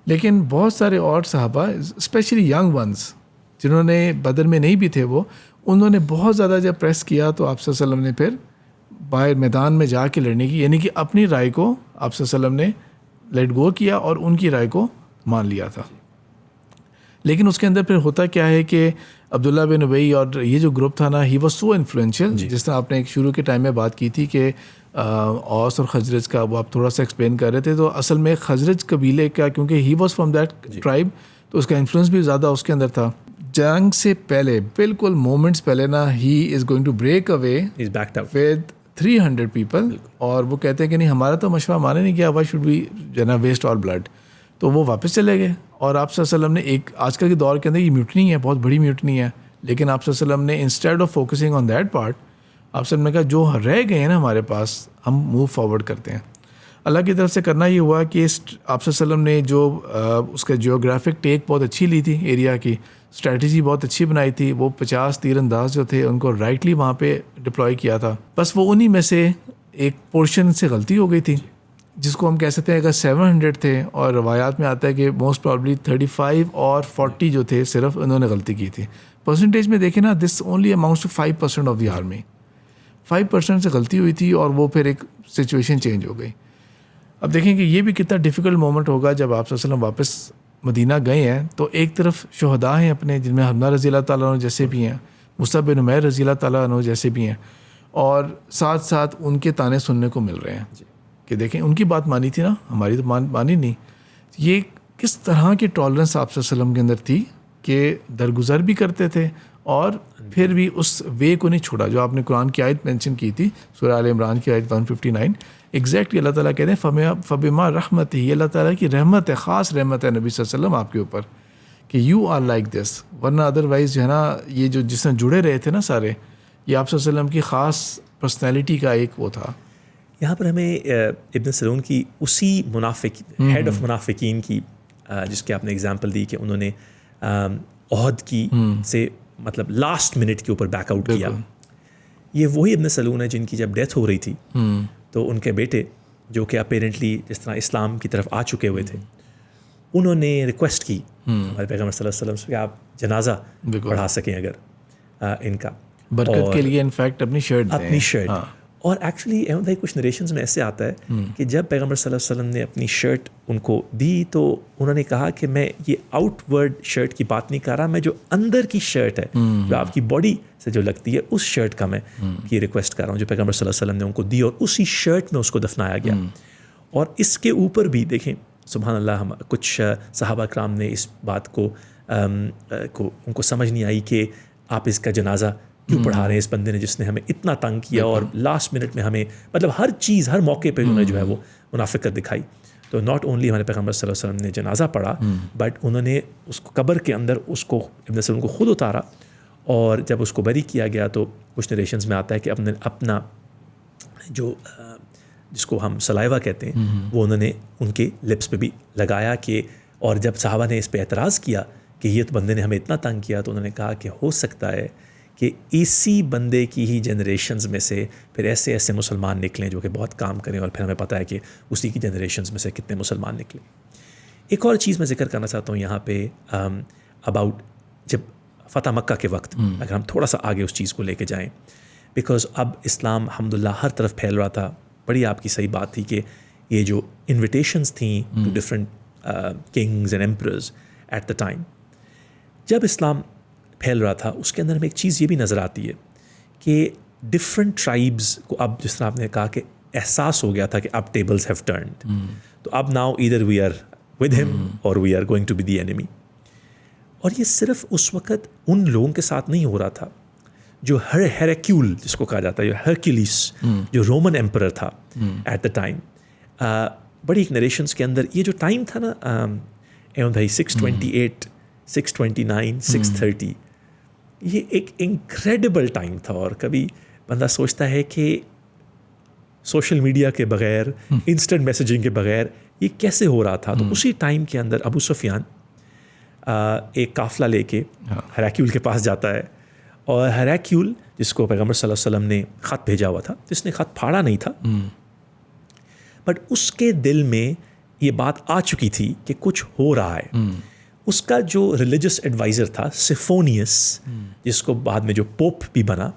لیکن بہت سارے اور صحابہ اسپیشلی ینگ ونس جنہوں نے بدر میں نہیں بھی تھے، وہ انہوں نے بہت زیادہ جب پریس کیا تو آپ صلی اللہ علیہ وسلم نے پھر باہر میدان میں جا کے لڑنے کی، یعنی کہ اپنی رائے کو آپ صلی اللہ علیہ وسلم نے لیٹ گو کیا اور ان کی رائے کو مان لیا تھا. لیکن اس کے اندر پھر ہوتا کیا ہے کہ عبداللہ بن ابی اور یہ جو گروپ تھا نا، ہی واز سو انفلوئنشیل. جس طرح آپ نے ایک شروع کے ٹائم میں بات کی تھی کہ اوس اور خزرج کا وہ آپ تھوڑا سا ایکسپلین کر رہے تھے، تو اصل میں خزرج قبیلے کا، کیونکہ he was from that tribe, تو اس کا انفلوئنس بھی زیادہ اس کے اندر تھا. جنگ سے پہلے بالکل مومنٹس پہلے نا، he is going to break away with 300 people, اور وہ کہتے ہیں کہ نہیں ہمارا تو مشورہ مانے نہیں کیا، وائی شوڈ بی جنا ویسٹ آل بلڈ. تو وہ واپس چلے گئے. اور آپ صلی اللہ علیہ وسلم نے ایک آج کل کے دور کے اندر یہ میوٹنی ہے، بہت بڑی میوٹنی ہے، لیکن آپ صلی اللہ علیہ وسلم نے instead of focusing on that part, آپ صلی اللہ علیہ وسلم نے کہا جو رہ گئے ہیں نا ہمارے پاس، ہم موو فارورڈ کرتے ہیں. اللہ کی طرف سے کرنا یہ ہوا کہ آپ صلی اللہ علیہ وسلم نے جو اس کا جیوگرافک ٹیک بہت اچھی لی تھی، ایریا کی اسٹریٹجی بہت اچھی بنائی تھی. وہ 50 تیر انداز جو تھے ان کو رائٹلی وہاں پہ ڈپلوائے کیا تھا. بس وہ انہی میں سے ایک پورشن سے غلطی ہو گئی تھی، جس کو ہم کہہ سکتے ہیں اگر 700 تھے، اور روایات میں آتا ہے کہ موسٹ پرابلی 35 اور 40 جو تھے صرف انہوں نے غلطی کی تھی. پرسنٹیج میں دیکھیں نا، this only amounts to 5% of the army. 5% سے غلطی ہوئی تھی اور وہ پھر ایک سچویشن چینج ہو گئی. اب دیکھیں کہ یہ بھی کتنا ڈیفیکلٹ مومنٹ ہوگا جب آپ صلی اللہ علیہ وسلم واپس مدینہ گئے ہیں. تو ایک طرف شہداء ہیں اپنے، جن میں حمزہ رضی اللہ تعالیٰ عنہ جیسے بھی ہیں، مصعب بن عمیر رضی اللہ تعالیٰ عنہ جیسے بھی ہیں، اور ساتھ ساتھ ان کے تانے سننے کو مل رہے ہیں کہ دیکھیں ان کی بات مانی تھی نا، ہماری تو مانی نہیں. یہ کس طرح کی ٹالرنس آپ صلی اللہ علیہ وسلم کے اندر تھی کہ درگزر بھی کرتے تھے اور پھر بھی اس وے کو نہیں چھوڑا. جو آپ نے قرآن کی آیت مینشن کی تھی، سورہ آل عمران کی آیت 159، ایگزیکٹلی اللہ تعالیٰ کہتے ہیں فبما رحمت ہی، اللہ تعالیٰ کی رحمت ہے، خاص رحمت ہے نبی صلی اللہ علیہ وسلم آپ کے اوپر، کہ یو آر لائک دس. ورنہ ادروائز جو ہے نا، یہ جو جس میں جڑے رہے تھے نا سارے، یہ آپ صلی اللہ علیہ وسلم کی خاص پرسنالٹی کا ایک وہ تھا. یہاں پر ہمیں ابن سلول کی اسی ہیڈ آف منافقین کی، جس کے آپ نے اگزامپل دی کہ انہوں نے عہد کی سے مطلب لاسٹ منٹ کے اوپر بیک آؤٹ کیا. یہ وہی ابن سلول ہے جن کی جب ڈیتھ ہو رہی تھی تو ان کے بیٹے جو کہ اپیرنٹلی جس طرح اسلام کی طرف آ چکے ہوئے تھے، انہوں نے ریکویسٹ کی ہمارے پیغمبر صلی اللہ علیہ وسلم سے کہ آپ جنازہ پڑھا سکیں اگر ان کا، برکت کے لیے انفیکٹ اپنی شرٹ. اور ایکچولی احمد بھائی کچھ نریشنز میں ایسے آتا ہے کہ جب پیغمبر صلی اللہ علیہ وسلم نے اپنی شرٹ ان کو دی تو انہوں نے کہا کہ میں یہ آؤٹ ورڈ شرٹ کی بات نہیں کر رہا، میں جو اندر کی شرٹ ہے، جو آپ کی باڈی سے جو لگتی ہے، اس شرٹ کا میں یہ ریکویسٹ کر رہا ہوں جو پیغمبر صلی اللہ علیہ وسلم نے ان کو دی، اور اسی شرٹ میں اس کو دفنایا گیا. اور اس کے اوپر بھی دیکھیں سبحان اللہ، کچھ صحابہ کرام نے اس بات کو ان کو سمجھ نہیں آئی کہ آپ اس کا جنازہ کیوں پڑھا رہے ہیں، اس بندے نے جس نے ہمیں اتنا تنگ کیا اور لاسٹ منٹ میں ہمیں مطلب ہر چیز ہر موقع پہ انہوں نے جو ہے وہ منافقت دکھائی. تو ناٹ اونلی ہمارے پیغمبر صلی اللہ علیہ وسلم نے جنازہ پڑھا، بٹ انہوں نے اس کو قبر کے اندر اس کو ابن سلول کو خود اتارا، اور جب اس کو بری کیا گیا تو کچھ نریشنز میں آتا ہے کہ اپنا جو جس کو ہم سلائیوا کہتے ہیں وہ انہوں نے ان کے لپس پہ بھی لگایا کہ، اور جب صحابہ نے اس پہ اعتراض کیا کہ یہ تو بندے نے ہمیں اتنا تنگ کیا، تو انہوں نے کہا کہ ہو سکتا ہے کہ اسی بندے کی ہی جنریشنز میں سے پھر ایسے ایسے مسلمان نکلیں جو کہ بہت کام کریں، اور پھر ہمیں پتہ ہے کہ اسی کی جنریشنز میں سے کتنے مسلمان نکلے. ایک اور چیز میں ذکر کرنا چاہتا ہوں یہاں پہ اباؤٹ جب فتح مکہ کے وقت، اگر ہم تھوڑا سا آگے اس چیز کو لے کے جائیں، بیکاز اب اسلام الحمدللہ ہر طرف پھیل رہا تھا. بڑی آپ کی صحیح بات تھی کہ یہ جو انویٹیشنز تھیں to different kings and emperors at the time, جب اسلام پھیل رہا تھا اس کے اندر ہمیں ایک چیز یہ بھی نظر آتی ہے کہ ڈفرینٹ ٹرائبز کو اب جس طرح آپ نے کہا کہ احساس ہو گیا تھا کہ اب ٹیبلز ہیو ٹرنڈ، تو اب now either we are with ہم اور we are going to be the enemy. اور یہ صرف اس وقت ان لوگوں کے ساتھ نہیں ہو رہا تھا جو ہیراکیول جس کو کہا جاتا ہے، جو ہرکیولیس جو رومن ایمپرر تھا ایٹ دا ٹائم. بڑی ایک نریشنس کے اندر یہ جو ٹائم تھا نا احمد بھائی 628 629 630، یہ ایک انکریڈیبل ٹائم تھا. اور کبھی بندہ سوچتا ہے کہ سوشل میڈیا کے بغیر، انسٹنٹ میسیجنگ کے بغیر یہ کیسے ہو رہا تھا. تو اسی ٹائم کے اندر ابو سفیان ایک قافلہ لے کے ہیراکیول کے پاس جاتا ہے، اور ہیراکیول جس کو پیغمبر صلی اللہ علیہ وسلم نے خط بھیجا ہوا تھا، جس نے خط پھاڑا نہیں تھا، بٹ اس کے دل میں یہ بات آ چکی تھی کہ کچھ ہو رہا ہے. اس کا جو ریلیجس ایڈوائزر تھا سیفونیس، جس کو بعد میں جو پوپ بھی بنا،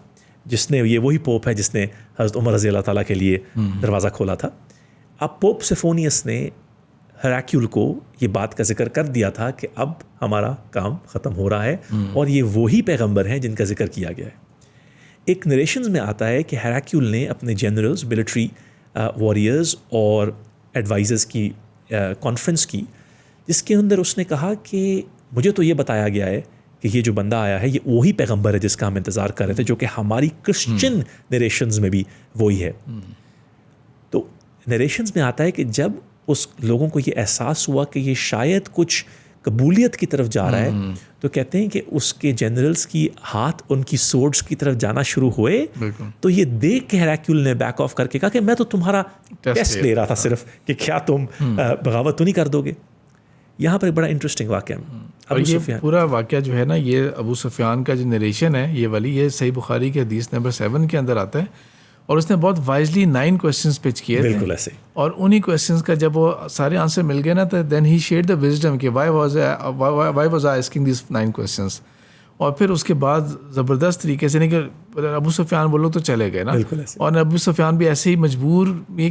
جس نے یہ وہی پوپ ہے جس نے حضرت عمر رضی اللہ تعالیٰ کے لیے دروازہ کھولا تھا. اب پوپ سیفونیس نے ہیراکیول کو یہ بات کا ذکر کر دیا تھا کہ اب ہمارا کام ختم ہو رہا ہے اور یہ وہی پیغمبر ہیں جن کا ذکر کیا گیا ہے. ایک نریشنز میں آتا ہے کہ ہیراکیول نے اپنے جنرلز، ملٹری واریئرز اور ایڈوائزرز کی کانفرنس کی، جس کے اندر اس نے کہا کہ مجھے تو یہ بتایا گیا ہے کہ یہ جو بندہ آیا ہے یہ وہی پیغمبر ہے جس کا ہم انتظار کر رہے تھے، جو کہ ہماری کرسچن نریشنز میں بھی وہی ہے. تو نریشنز میں آتا ہے کہ جب اس لوگوں کو یہ احساس ہوا کہ یہ شاید کچھ قبولیت کی طرف جا رہا ہے، تو کہتے ہیں کہ اس کے جنرلز کی ہاتھ ان کی سورڈز کی طرف جانا شروع ہوئے. تو یہ دیکھ کے ہیراکیول نے بیک آف کر کے کہا کہ میں تو تمہارا ٹیسٹ لے رہا تھا صرف کہ کیا تم بغاوت تو نہیں کر دو گے. یہاں پر ایک بڑا انٹرسٹنگ واقعہ ہے. اور یہ پورا واقعہ جو ہے نا، یہ ابو سفیان کا جو نریشن ہے یہ والی، یہ صحیح بخاری کے حدیث نمبر 7 کے اندر آتا ہے. اور اس نے بہت وائزلی 9 کویسچنس پچ کیے تھے. بالکل ایسے. اور انہی کویسچنس کا جب وہ سارے آنسر مل گئے نا، تو دین ہی شیئرڈ دا وزڈم کہ Y was I asking these 9 questions. اور پھر اس کے بعد زبردست طریقے سے، نہیں کہ ابو سفیان بولو تو چلے گئے نا، اور ابو سفیان بھی ایسے ہی مجبور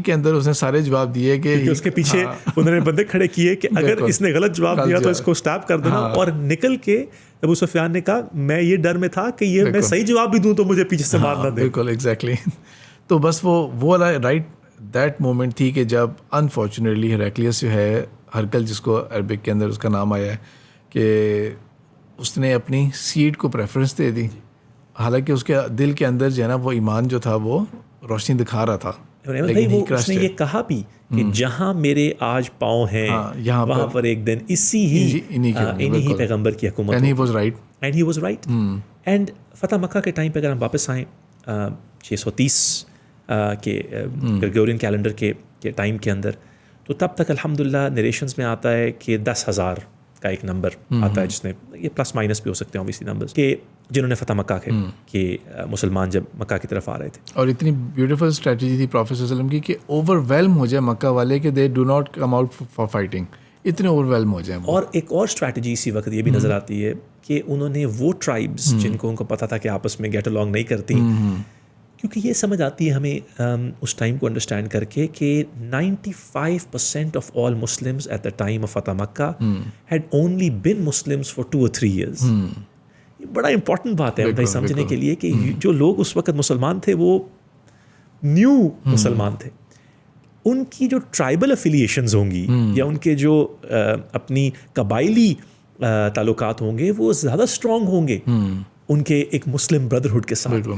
کے اندر اس نے سارے جواب دیے کہ اس کے پیچھے انہوں نے بندے کھڑے کیے کہ اگر اس نے غلط جواب دیا تو اس کو اسٹاپ کر دینا. اور نکل کے ابو سفیان نے کہا میں یہ ڈر میں تھا کہ یہ میں صحیح جواب بھی دوں تو مجھے پیچھے سے مار نہ دے. بالکل ایگزیکٹلی. تو بس وہ رائٹ دیٹ مومنٹ تھی کہ جب انفارچونیٹلی ہیراکلیس جو ہے، ہرکل جس کو عربک کے اندر اس کا نام آیا ہے، کہ اس نے اپنی سیٹ کو پریفرنس دے دی، حالانکہ اس کے دل کے اندر جو ہے نا وہ ایمان جو تھا وہ روشنی دکھا رہا تھا. لیکن اس نے یہ کہا بھی کہ جہاں میرے آج پاؤں ہیں وہاں پر ایک دن اسی ہی پیغمبر کی حکومت. And he was right. And فتح مکہ کے ٹائم پہ اگر ہم واپس آئیں 630 کے گریگورین کیلنڈر کے ٹائم کے اندر، تو تب تک الحمدللہ نریشنز میں آتا ہے کہ 10,000 کا ایک نمبر آتا ہے، جس نے یہ پلس مائنس بھی ہو سکتے ہیں اسی نمبر، کہ جنہوں نے فتح مکہ کہ مسلمان جب مکہ کی طرف آ رہے تھے. اور اتنی بیوٹیفل اسٹریٹجی تھی پروفیٹ صلی اللہ علیہ وسلم کی کہ اوور ویلم ہو جائے مکہ والے کہ they do not come out for fighting, اتنے اوور ویلم ہو جائیں. اور ایک اور اسٹریٹجی اسی وقت یہ بھی نظر آتی ہے کہ انہوں نے وہ ٹرائبس جن کو ان کو پتہ تھا کہ آپس میں گیٹ الانگ نہیں کرتی، کیونکہ یہ سمجھ آتی ہے ہمیں اس ٹائم کو انڈرسٹینڈ کر کے کہ 95% of all Muslims at the time of فتح مکہ had only been Muslims for 2 or 3 years. یہ بڑا امپورٹنٹ بات ہے بھائی سمجھنے کے لیے کہ جو لوگ اس وقت مسلمان تھے وہ نیو مسلمان تھے. ان کی جو ٹرائبل افیلیشنز ہوں گی یا ان کے جو اپنی قبائلی تعلقات ہوں گے وہ زیادہ اسٹرانگ ہوں گے ان کے ایک مسلم بردرہڈ کے ساتھ.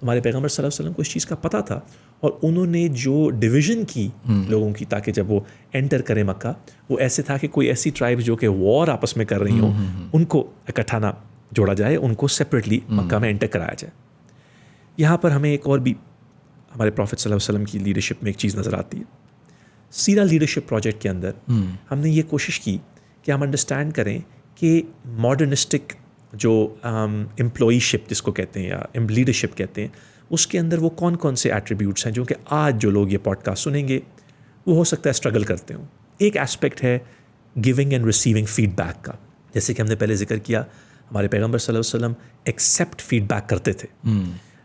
ہمارے پیغمبر صلی اللہ علیہ وسلم کو اس چیز کا پتہ تھا، اور انہوں نے جو ڈویژن کی لوگوں کی تاکہ جب وہ انٹر کریں مکہ، وہ ایسے تھا کہ کوئی ایسی ٹرائب جو کہ وار آپس میں کر رہی ہوں ان کو اکٹھا نہ جوڑا جائے، ان کو سپریٹلی مکہ میں انٹر کرایا جائے. یہاں پر ہمیں ایک اور بھی ہمارے پروفیٹ صلی اللہ علیہ وسلم کی لیڈرشپ میں ایک چیز نظر آتی ہے. سیرہ لیڈرشپ پروجیکٹ کے اندر ہم نے یہ کوشش کی کہ ہم انڈرسٹینڈ کریں کہ ماڈرنسٹک جو امپلائی شپ جس کو کہتے ہیں یا لیڈرشپ کہتے ہیں، اس کے اندر وہ کون کون سے ایٹریبیوٹس ہیں جو کہ آج جو لوگ یہ پوڈ کاسٹ سنیں گے وہ ہو سکتا ہے اسٹرگل کرتے ہوں. ایک ایسپیکٹ ہے giving and receiving feedback کا. جیسے کہ ہم نے پہلے ذکر کیا، ہمارے پیغمبر صلی اللہ علیہ وسلم ایکسیپٹ فیڈ بیک کرتے تھے.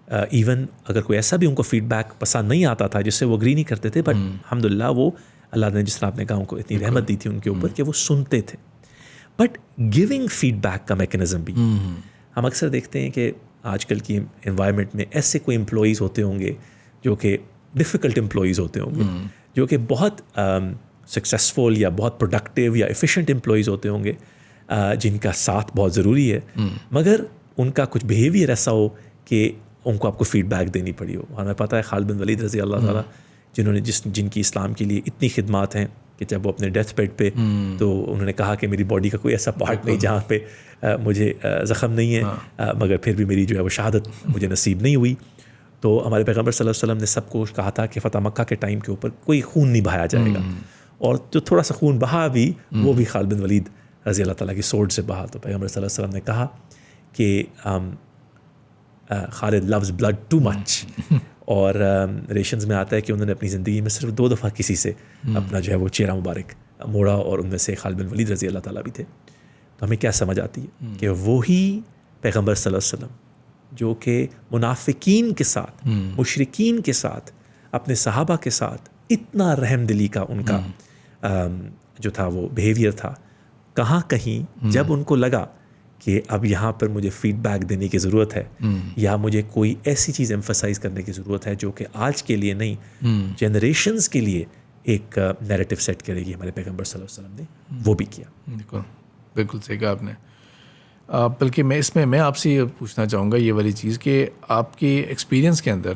ایون اگر کوئی ایسا بھی ان کو فیڈ بیک پسند نہیں آتا تھا جس سے وہ اگری نہیں کرتے تھے، بٹ الحمدللہ وہ اللہ نے جس طرح آپ نے کہا ان کو اتنی رحمت دی تھی ان کے اوپر کہ وہ سنتے تھے. بٹ گیونگ فیڈ بیک کا میکنزم بھی ہم اکثر دیکھتے ہیں کہ آج کل کی انوائرمنٹ میں ایسے کوئی امپلائیز ہوتے ہوں گے جو کہ ڈیفیکلٹ امپلائیز ہوتے ہوں گے، جو کہ بہت سکسیزفل یا بہت پروڈکٹیو یا ایفیشینٹ امپلائیز ہوتے ہوں گے جن کا ساتھ بہت ضروری ہے، مگر ان کا کچھ بیہیویئر ایسا ہو کہ ان کو آپ کو فیڈ بیک دینی پڑی ہو. ہمیں پتہ ہے خالد بن ولید رضی اللہ تعالیٰ جنہوں نے جن کی اسلام کے لیے اتنی خدمات ہیں کہ جب وہ اپنے ڈیتھ بیڈ پہ تو انہوں نے کہا کہ میری باڈی کا کوئی ایسا پارٹ نہیں جہاں پہ مجھے زخم نہیں ہے، مگر پھر بھی میری جو ہے وہ شہادت مجھے نصیب نہیں ہوئی. تو ہمارے پیغمبر صلی اللہ علیہ وسلم نے سب کو کہا تھا کہ فتح مکہ کے ٹائم کے اوپر کوئی خون نہیں بہایا جائے گا، اور جو تھوڑا سا خون بہا بھی وہ بھی خالد بن ولید رضی اللہ تعالیٰ کی سوڈ سے بہا. تو پیغمبر صلی اللہ علیہ وسلم نے کہا کہ خالد لوز بلڈ ٹو مچ. اور ریشنز میں آتا ہے کہ انہوں نے اپنی زندگی میں صرف 2 دفعہ کسی سے اپنا جو ہے وہ چہرہ مبارک موڑا، اور ان میں سے خالد بن ولید رضی اللہ تعالیٰ بھی تھے. تو ہمیں کیا سمجھ آتی ہے کہ وہی پیغمبر صلی اللہ علیہ وسلم جو کہ منافقین کے ساتھ مشرکین کے ساتھ اپنے صحابہ کے ساتھ اتنا رحم دلی کا ان کا جو تھا وہ بیہیویئر تھا، کہاں کہیں جب ان کو لگا کہ اب یہاں پر مجھے فیڈ بیک دینے کی ضرورت ہے یا مجھے کوئی ایسی چیز ایمفسائز کرنے کی ضرورت ہے جو کہ آج کے لیے نہیں جنریشنز کے لیے ایک نیریٹو سیٹ کرے گی، ہمارے پیغمبر صلی اللہ علیہ وسلم نے وہ بھی کیا. بالکل بالکل صحیح کہا آپ نے. بلکہ میں آپ سے یہ پوچھنا چاہوں گا یہ والی چیز کہ آپ کے ایکسپیرینس کے اندر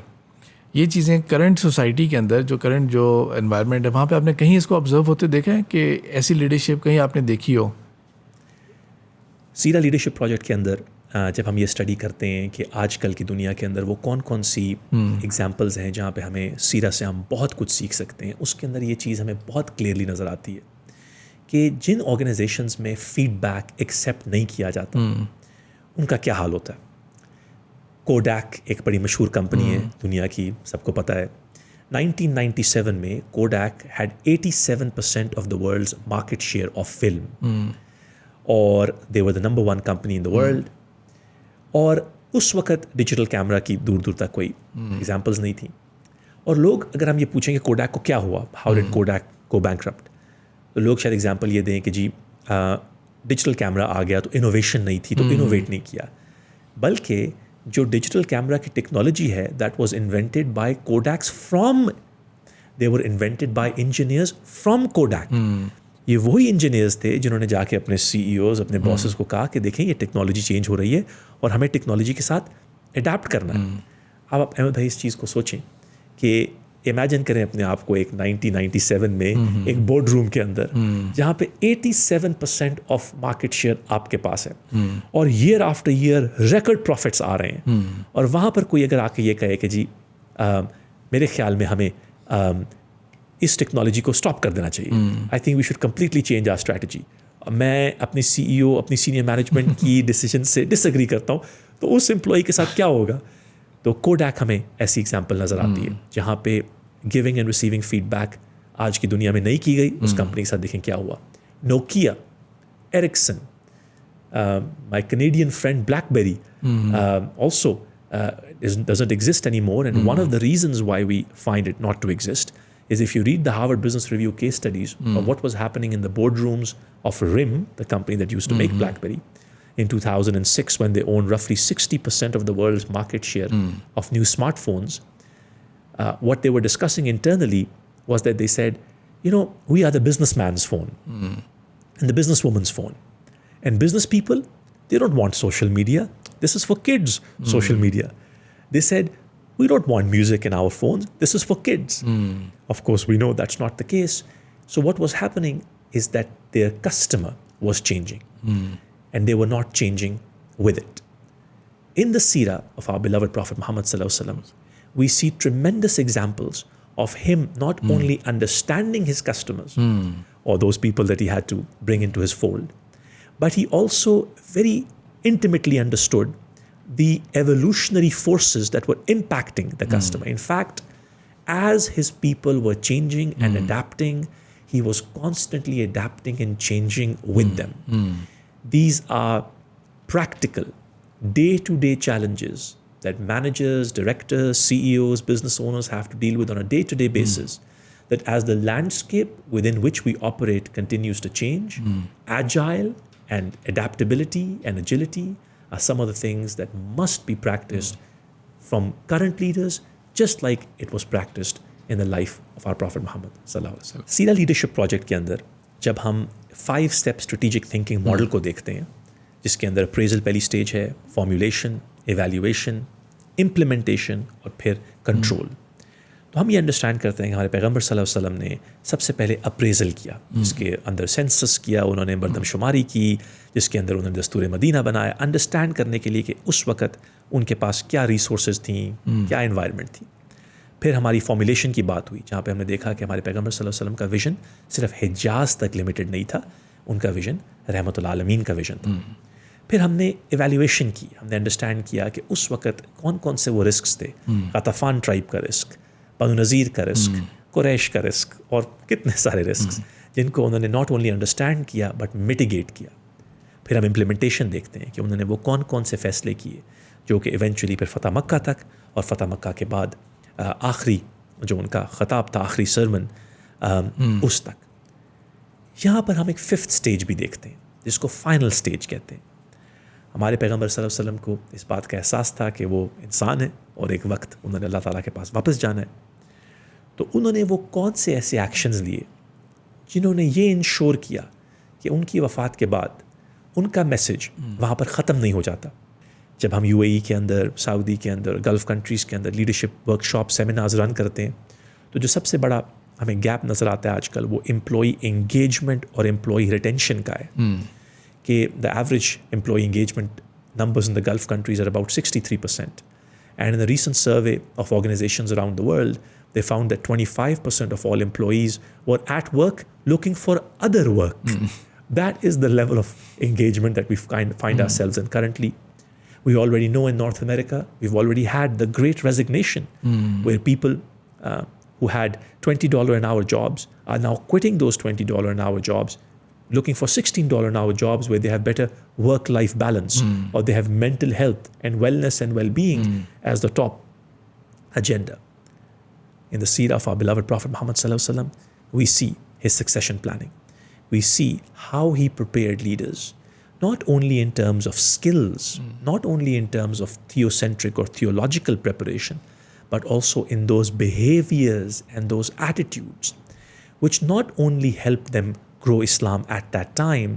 یہ چیزیں کرنٹ سوسائٹی کے اندر جو کرنٹ جو انوائرمنٹ ہے وہاں پہ آپ نے کہیں اس کو آبزرو ہوتے دیکھا ہے کہ ایسی لیڈرشپ کہیں آپ نے دیکھی ہو؟ سیرا لیڈرشپ پروجیکٹ کے اندر جب ہم یہ اسٹڈی کرتے ہیں کہ آج کل کی دنیا کے اندر وہ کون کون سی ایگزامپلز ہیں جہاں پہ ہمیں سیرا سے ہم بہت کچھ سیکھ سکتے ہیں، اس کے اندر یہ چیز ہمیں بہت کلیئرلی نظر آتی ہے کہ جن آرگنائزیشنز میں فیڈ بیک ایکسیپٹ نہیں کیا جاتا ان کا کیا حال ہوتا ہے. کوڈیک ایک بڑی مشہور کمپنی ہے دنیا کی، سب کو پتہ ہے. 1997 میں Kodak had 87% of the world's market share of film, اور they were the number 1 company in the world. اور اس وقت ڈیجیٹل کیمرہ کی دور دور تک کوئی ایگزامپلز نہیں تھیں. اور لوگ اگر ہم یہ پوچھیں کہ کوڈیک کو کیا ہوا، how did codec go bankrupt, تو لوگ شاید ایگزامپل یہ دیں کہ جی ڈیجیٹل کیمرہ آ گیا تو انوویشن نہیں تھی تو انوویٹ نہیں کیا. بلکہ جو ڈیجیٹل کیمرہ کی ٹیکنالوجی ہے that was invented by Kodak's from, they were invented by engineers from Kodak. یہ وہی انجینئرز تھے جنہوں نے جا کے اپنے سی ای اوز اپنے باسز کو کہا کہ دیکھیں یہ ٹیکنالوجی چینج ہو رہی ہے اور ہمیں ٹیکنالوجی کے ساتھ اڈیپٹ کرنا ہے. اب آپ احمد بھائی اس چیز کو سوچیں کہ امیجن کریں اپنے آپ کو ایک 1997 میں ایک بورڈ روم کے اندر جہاں پہ 87% آف مارکیٹ شیئر آپ کے پاس ہے اور year after year record profits آ رہے ہیں، اور وہاں پر کوئی اگر آ کے یہ کہے کہ جی میرے خیال میں ہمیں اس ٹیکنالوجی کو اسٹاپ کر دینا چاہیے، I think we should completely change our strategy. میں اپنی سی ای او اپنی سینئر مینجمنٹ کی ڈیسیجن سے ڈس ایگری کرتا ہوں، تو اس امپلائی کے ساتھ کیا ہوگا؟ تو کوڈیک ہمیں ایسی ایگزامپل نظر آتی ہے جہاں پہ giving and receiving feedback آج کی دنیا میں نہیں کی گئی. اس کمپنی کے ساتھ دیکھیں کیا ہوا. نوکیا، ایرکسن، مائی کینیڈین فرینڈ بلیک بیری also doesn't exist anymore, and one of the reasons why we find it not to exist is if you read the Harvard Business Review case studies of what was happening in the boardrooms of RIM, the company that used to make BlackBerry, in 2006 when they owned roughly 60% of the world's market share of new smartphones. What they were discussing internally was that they said, you know, we are the businessman's phone and the businesswoman's phone. And business people, they don't want social media. This is for kids, social media. They said, we don't want music in our phones. This is for kids. Of course, we know that's not the case. So what was happening is that their customer was changing and they were not changing with it. In the seerah of our beloved Prophet Muhammad sallallahu alaihi wasallam, we see tremendous examples of him not only understanding his customers or those people that he had to bring into his fold, but he also very intimately understood the evolutionary forces that were impacting the customer. In fact, as his people were changing and adapting, he was constantly adapting and changing with them. These are practical, day-to-day challenges that managers, directors, CEOs, business owners have to deal with on a day-to-day basis. That as the landscape within which we operate continues to change, agile and adaptability and agility are some of the things that must be practiced from current leaders, just like it was practiced in the life of our Prophet Muhammad sallallahu alaihi wasallam. Seerah Leadership Project کے اندر جب ہم 5-step strategic thinking model کو دیکھتے ہیں جس کے اندر appraisal پہلی stage ہے، formulation، evaluation، implementation اور پھر control، تو ہم یہ انڈرسٹینڈ کرتے ہیں کہ ہمارے پیغمبر صلی اللہ علیہ وسلم نے سب سے پہلے اپریزل کیا، جس کے اندر سینسس کیا، انہوں نے مردم شماری کی، جس کے اندر انہوں نے دستور مدینہ بنایا، انڈرسٹینڈ کرنے کے لیے کہ اس وقت ان کے پاس کیا ریسورسز تھیں، کیا انوائرمنٹ تھی. پھر ہماری فارمولیشن کی بات ہوئی جہاں پہ ہم نے دیکھا کہ ہمارے پیغمبر صلی اللہ علیہ وسلم کا ویژن صرف حجاز تک لمیٹڈ نہیں تھا، ان کا ویژن رحمۃ العالمین کا ویژن تھا. پھر ہم نے ایویلیویشن کی، ہم نے انڈرسٹینڈ کیا کہ اس وقت کون کون سے وہ رسکس تھے، غطفان ٹرائب کا رسک، بنو نذیر کا رسک، قریش کا رسک، اور کتنے سارے رسکس جن کو انہوں نے ناٹ اونلی انڈرسٹینڈ کیا بٹ میٹیگیٹ کیا. پھر ہم امپلیمنٹیشن دیکھتے ہیں کہ انہوں نے وہ کون کون سے فیصلے کیے جو کہ ایونچولی پھر فتح مکہ تک اور فتح مکہ کے بعد آخری جو ان کا خطاب تھا، آخری سرمن اس تک. یہاں پر ہم ایک 5th سٹیج بھی دیکھتے ہیں جس کو فائنل سٹیج کہتے ہیں. ہمارے پیغمبر صلی اللہ علیہ وسلم کو اس بات کا احساس تھا کہ وہ انسان ہے اور ایک وقت انہوں نے اللہ تعالیٰ کے پاس واپس جانا ہے. تو انہوں نے وہ کون سے ایسے ایکشنز لیے جنہوں نے یہ انشور کیا کہ ان کی وفات کے بعد ان کا میسج وہاں پر ختم نہیں ہو جاتا. جب ہم UAE کے اندر، سعودی کے اندر، گلف کنٹریز کے اندر لیڈرشپ ورکشاپ سیمینارز رن کرتے ہیں تو جو سب سے بڑا ہمیں گیپ نظر آتا ہے آج کل وہ امپلائی انگیجمنٹ اور امپلائی ریٹینشن کا ہے کہ the average employee engagement numbers in the Gulf countries are about 63%. And in a recent survey of organizations around the world, they found that 25% of all employees were at work looking for other work. That is the level of engagement that we find ourselves in currently. We already know in North America, we've already had the great resignation where people who had $20 an hour jobs are now quitting those $20 an hour jobs, looking for $16 an hour jobs where they have better work-life balance or they have mental health and wellness and well-being as the top agenda. In the seerah of our beloved Prophet Muhammad sallallahu alaihi wasallam, we see his succession planning. We see how he prepared leaders, not only in terms of skills, not only in terms of theocentric or theological preparation, but also in those behaviors and those attitudes, which not only helped them grow Islam at that time,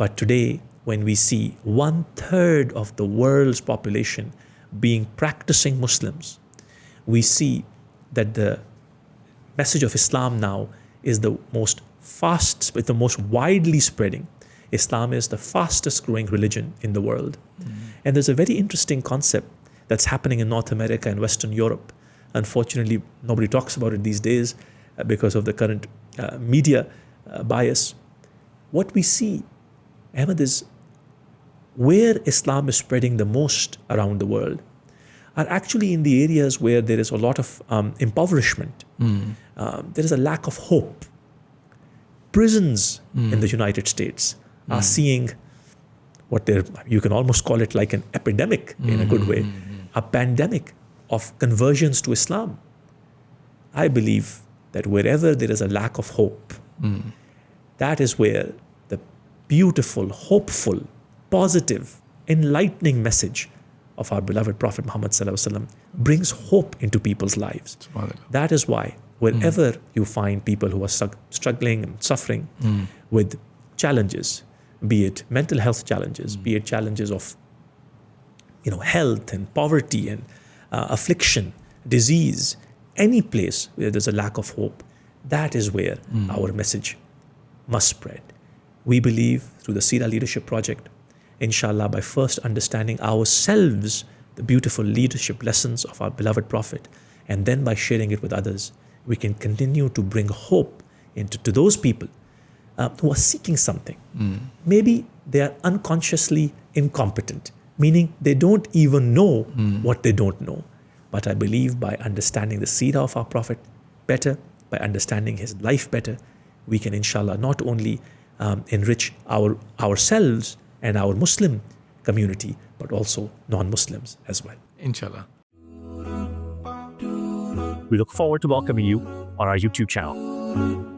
but today when we see 1/3 of the world's population being practicing Muslims, we see that the message of Islam now is the most widely spreading. Islam is the fastest growing religion in the world. And there's a very interesting concept that's happening in North America and Western Europe. Unfortunately, nobody talks about it these days because of the current media bias. What we see, Ahmed, is where Islam is spreading the most around the world are actually in the areas where there is a lot of impoverishment. There is a lack of hope. Prisons in the United States are seeing you can almost call it like an epidemic in a good way, a pandemic of conversions to Islam. I believe that wherever there is a lack of hope, that is where the beautiful, hopeful, positive, enlightening message of our beloved Prophet Muhammad sallallahu alaihi wasallam brings hope into people's lives. That is why wherever you find people who are struggling and suffering with challenges, be it mental health challenges, be it challenges of health and poverty and affliction, disease, any place where there's a lack of hope, that is where our message must spread. We believe through the Seerah Leadership Project, inshallah, by first understanding ourselves the beautiful leadership lessons of our beloved Prophet, and then by sharing it with others, we can continue to bring hope to those people who are seeking something. Maybe they are unconsciously incompetent, meaning they don't even know what they don't know. But I believe by understanding the seerah of our Prophet better, by understanding his life better, we can inshallah not only enrich ourselves and our Muslim community, but also non-Muslims as well. Inshallah. We look forward to welcoming you on our YouTube channel.